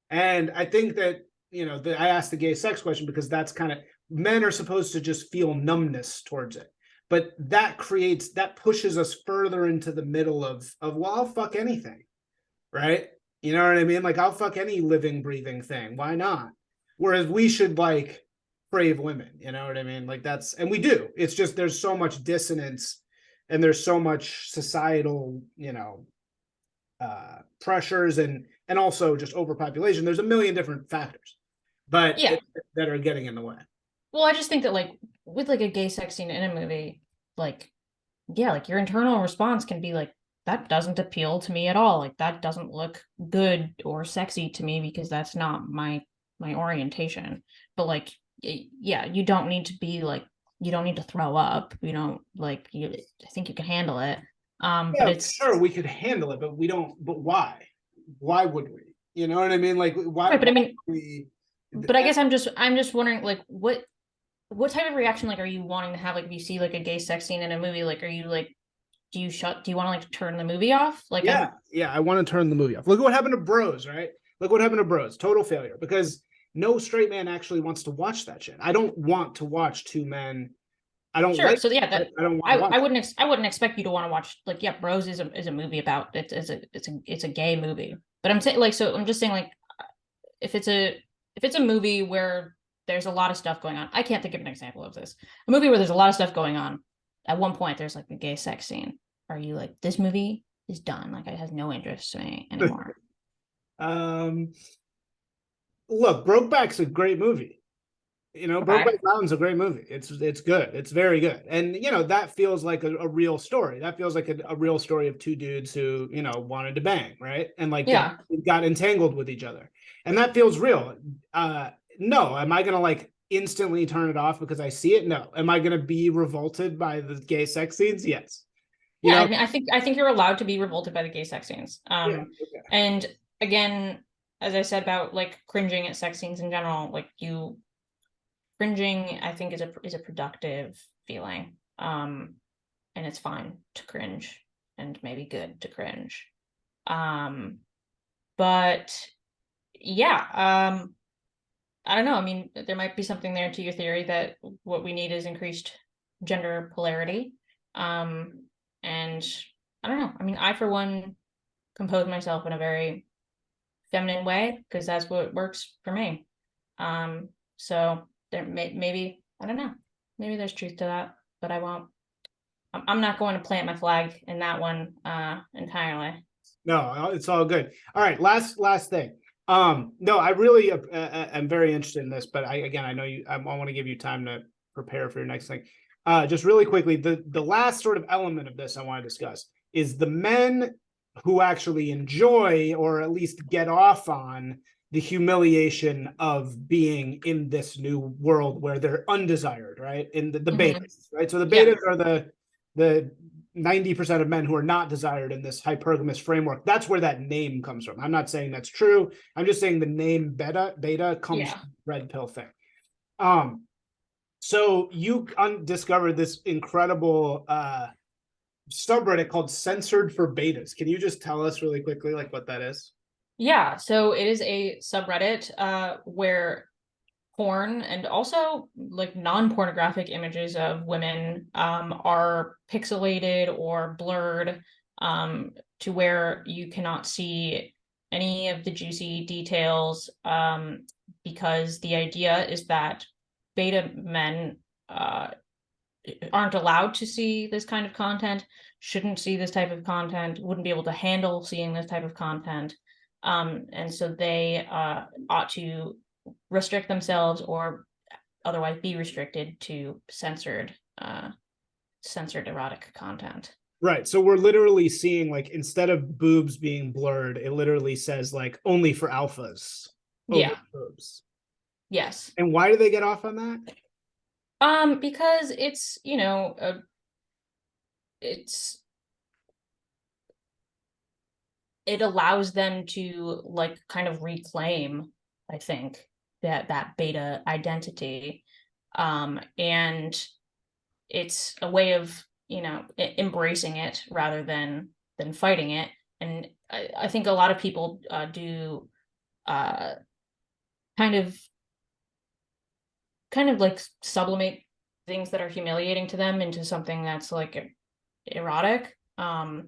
And I think that, I asked the gay sex question because that's kind of, men are supposed to just feel numbness towards it. But that pushes us further into the middle of, well, I'll fuck anything, right? You know what I mean? Like, I'll fuck any living, breathing thing. Why not? Whereas we should like crave women, you know what I mean? Like and we do. It's just there's so much dissonance and there's so much societal, pressures and also just overpopulation. There's a million different factors, but Yeah. that are getting in the way. Well, I just think that like with like a gay sex scene in a movie, like yeah, like your internal response can be like, that doesn't appeal to me at all. Like that doesn't look good or sexy to me because that's not my orientation. But like yeah, you don't need to be like, you don't need to throw up. You don't like you I think you can handle it. But Yeah, it's sure, we could handle it, but we don't. But why? Why would we? You know what I mean? Like, why? right, but I Why mean, would we? but I guess I'm just wondering like what type of reaction like are you wanting to have, like if you see like a gay sex scene in a movie, like are you like, do you want to like turn the movie off? Like Yeah, yeah. I want to turn the movie off. Look what happened to Bros, right? Look what happened to Bros. Total failure, because no straight man actually wants to watch that shit. I don't want to watch two men. I don't sure. like. So yeah, that I don't want to watch. I wouldn't expect you to want to watch like, yeah, Bros is a movie about it's a gay movie. But I'm saying like, so I'm just saying like, if it's a movie where there's a lot of stuff going on, I can't think of an example of this. A movie where there's a lot of stuff going on. At one point, there's like a gay sex scene. Are you like, this movie is done? Like, it has no interest in me anymore. um, Look, Brokeback's a great movie. Okay. Brokeback Mountain's a great movie. It's good. It's very good. And that feels like a real story. That feels like a real story of two dudes who, wanted to bang, right? And like Yeah. got entangled with each other. And that feels real. No, am I gonna like instantly turn it off because I see it? No. Am I gonna be revolted by the gay sex scenes? Yes. You Yeah, know? I mean, I think you're allowed to be revolted by the gay sex scenes. Yeah. Okay. And again, as I said about like cringing at sex scenes in general, like you cringing, I think is a productive feeling. And it's fine to cringe and maybe good to cringe. Um, but yeah, I don't know. I mean, there might be something there to your theory that what we need is increased gender polarity. Um, and I don't know. I mean, I for one compose myself in a very feminine way because that's what works for me. So there maybe I don't know. Maybe there's truth to that, but I won't. I'm not going to plant my flag in that one entirely. No, it's all good. All right, last thing. No, I really am very interested in this, but I know you. I want to give you time to prepare for your next thing. Just really quickly, the last sort of element of this I want to discuss is the men who actually enjoy or at least get off on the humiliation of being in this new world where they're undesired, right? In the betas, right? So the Yeah. betas are the 90% of men who are not desired in this hypergamous framework. That's where that name comes from. I'm not saying that's true. I'm just saying the name beta comes Yeah. from the red pill thing. So you discovered this incredible subreddit called Censored for Betas. Can you just tell us really quickly like what that is? Yeah. So it is a subreddit where porn and also like non-pornographic images of women are pixelated or blurred to where you cannot see any of the juicy details because the idea is that beta men aren't allowed to see this kind of content, shouldn't see this type of content, wouldn't be able to handle seeing this type of content. And so they ought to restrict themselves or otherwise be restricted to censored censored erotic content. Right. So we're literally seeing, like, instead of boobs being blurred, it literally says like only for alphas over Yeah. boobs. Yes. And why do they get off on that? Because it's, it's it allows them to like kind of reclaim, I think, that beta identity. And it's a way of, embracing it rather than fighting it. And I think a lot of people do uh kind of like sublimate things that are humiliating to them into something that's like erotic. I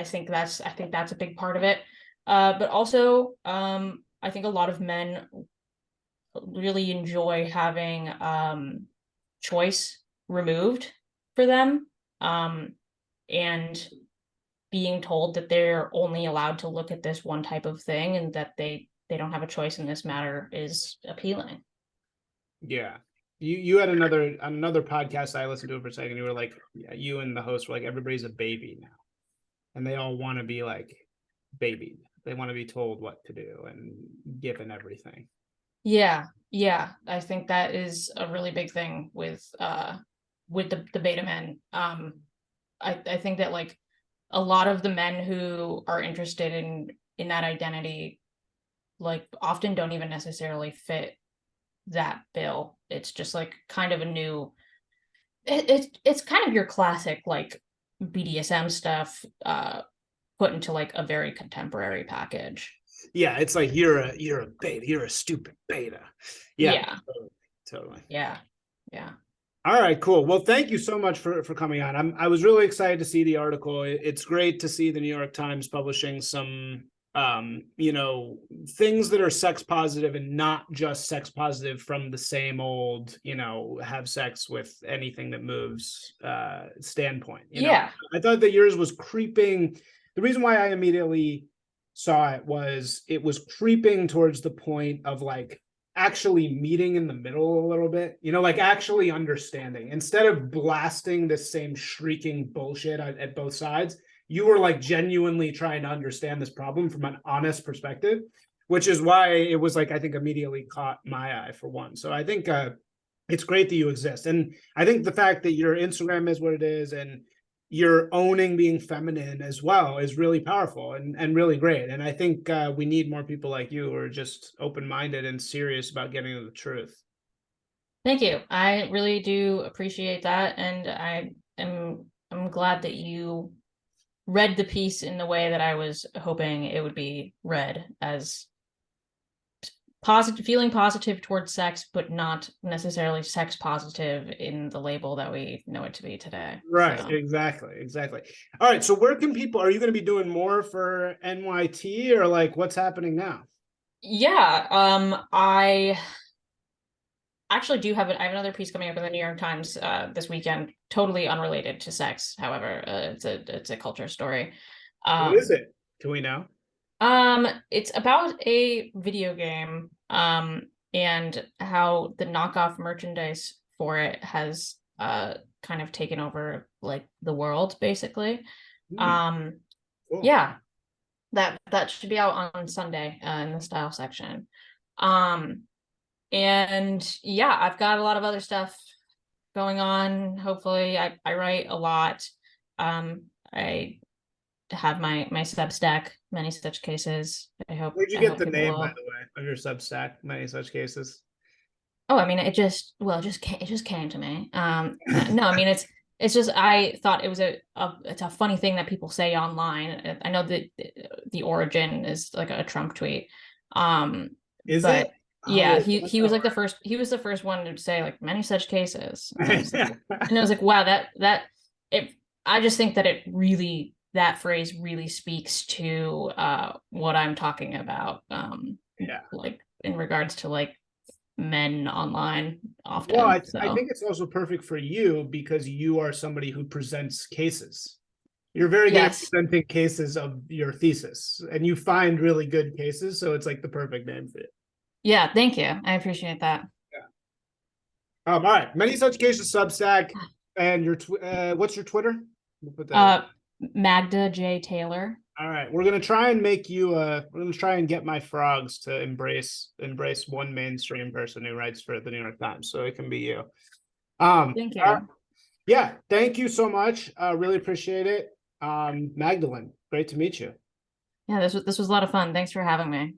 think that's a big part of it. But also, I think a lot of men really enjoy having choice removed for them, and being told that they're only allowed to look at this one type of thing and that they don't have a choice in this matter is appealing. Yeah. You had another podcast I listened to for a second. You were like, yeah, you and the host were like, everybody's a baby now. And they all want to be like babied. They want to be told what to do and given everything. Yeah, I think that is a really big thing with the beta men. I think that like a lot of the men who are interested in that identity like often don't even necessarily fit that bill. It's just like kind of a new it's kind of your classic like BDSM stuff put into like a very contemporary package. Yeah, it's like you're a beta, you're a stupid beta. Yeah, Yeah. totally. Yeah. Yeah. All right, cool. Well, thank you so much for coming on. I was really excited to see the article. It's great to see the New York Times publishing some things that are sex positive and not just sex positive from the same old, have sex with anything that moves standpoint. Yeah. I thought that yours was creeping. The reason why I immediately saw it was creeping towards the point of like actually meeting in the middle a little bit, like actually understanding instead of blasting the same shrieking bullshit at both sides. You were like genuinely trying to understand this problem from an honest perspective, which is why it was like, I think immediately caught my eye for one. So I think it's great that you exist. And I think the fact that your Instagram is what it is and you're owning being feminine as well is really powerful and really great. And I think we need more people like you who are just open-minded and serious about getting to the truth. Thank you. I really do appreciate that. And I'm glad that you read the piece in the way that I was hoping it would be read, as feeling positive towards sex, but not necessarily sex positive in the label that we know it to be today. Right. So. Exactly. All right. So where can people, are you going to be doing more for NYT or like what's happening now? Yeah. I actually do have I have another piece coming up in the New York Times this weekend, totally unrelated to sex. However, it's a culture story. What is it? Do we know? It's about a video game, and how the knockoff merchandise for it has kind of taken over like the world, basically. Um, Cool. yeah, that should be out on Sunday in the style section. Um, and yeah, I've got a lot of other stuff going on. Hopefully, I write a lot. I have my Substack, many such cases. Where'd you I get hope the people name, by will. the way, of your Substack? Many such cases. Oh, I mean, it just came to me. No, I mean it's just I thought it was it's a funny thing that people say online. I know that the origin is like a Trump tweet. Is it? But yeah, Oh, he was like he was the first one to say like many such cases. And I was like, wow, that it I just think that it really that phrase really speaks to what I'm talking about. yeah. Like in regards to like men online Well, often. I So think it's also perfect for you because you are somebody who presents cases. You're very good at yes. presenting cases of your thesis, and you find really good cases. So it's like the perfect name for it. Yeah, thank you. I appreciate that. Yeah. All right. Many such cases Substack. And your what's your Twitter? We'll put that. Magda J. Taylor. All right, we're gonna try and make you. We're gonna try and get my frogs to embrace one mainstream person who writes for the New York Times, so it can be you. Thank you. Yeah, thank you so much. Really appreciate it. Magdalene, great to meet you. Yeah, this was a lot of fun. Thanks for having me.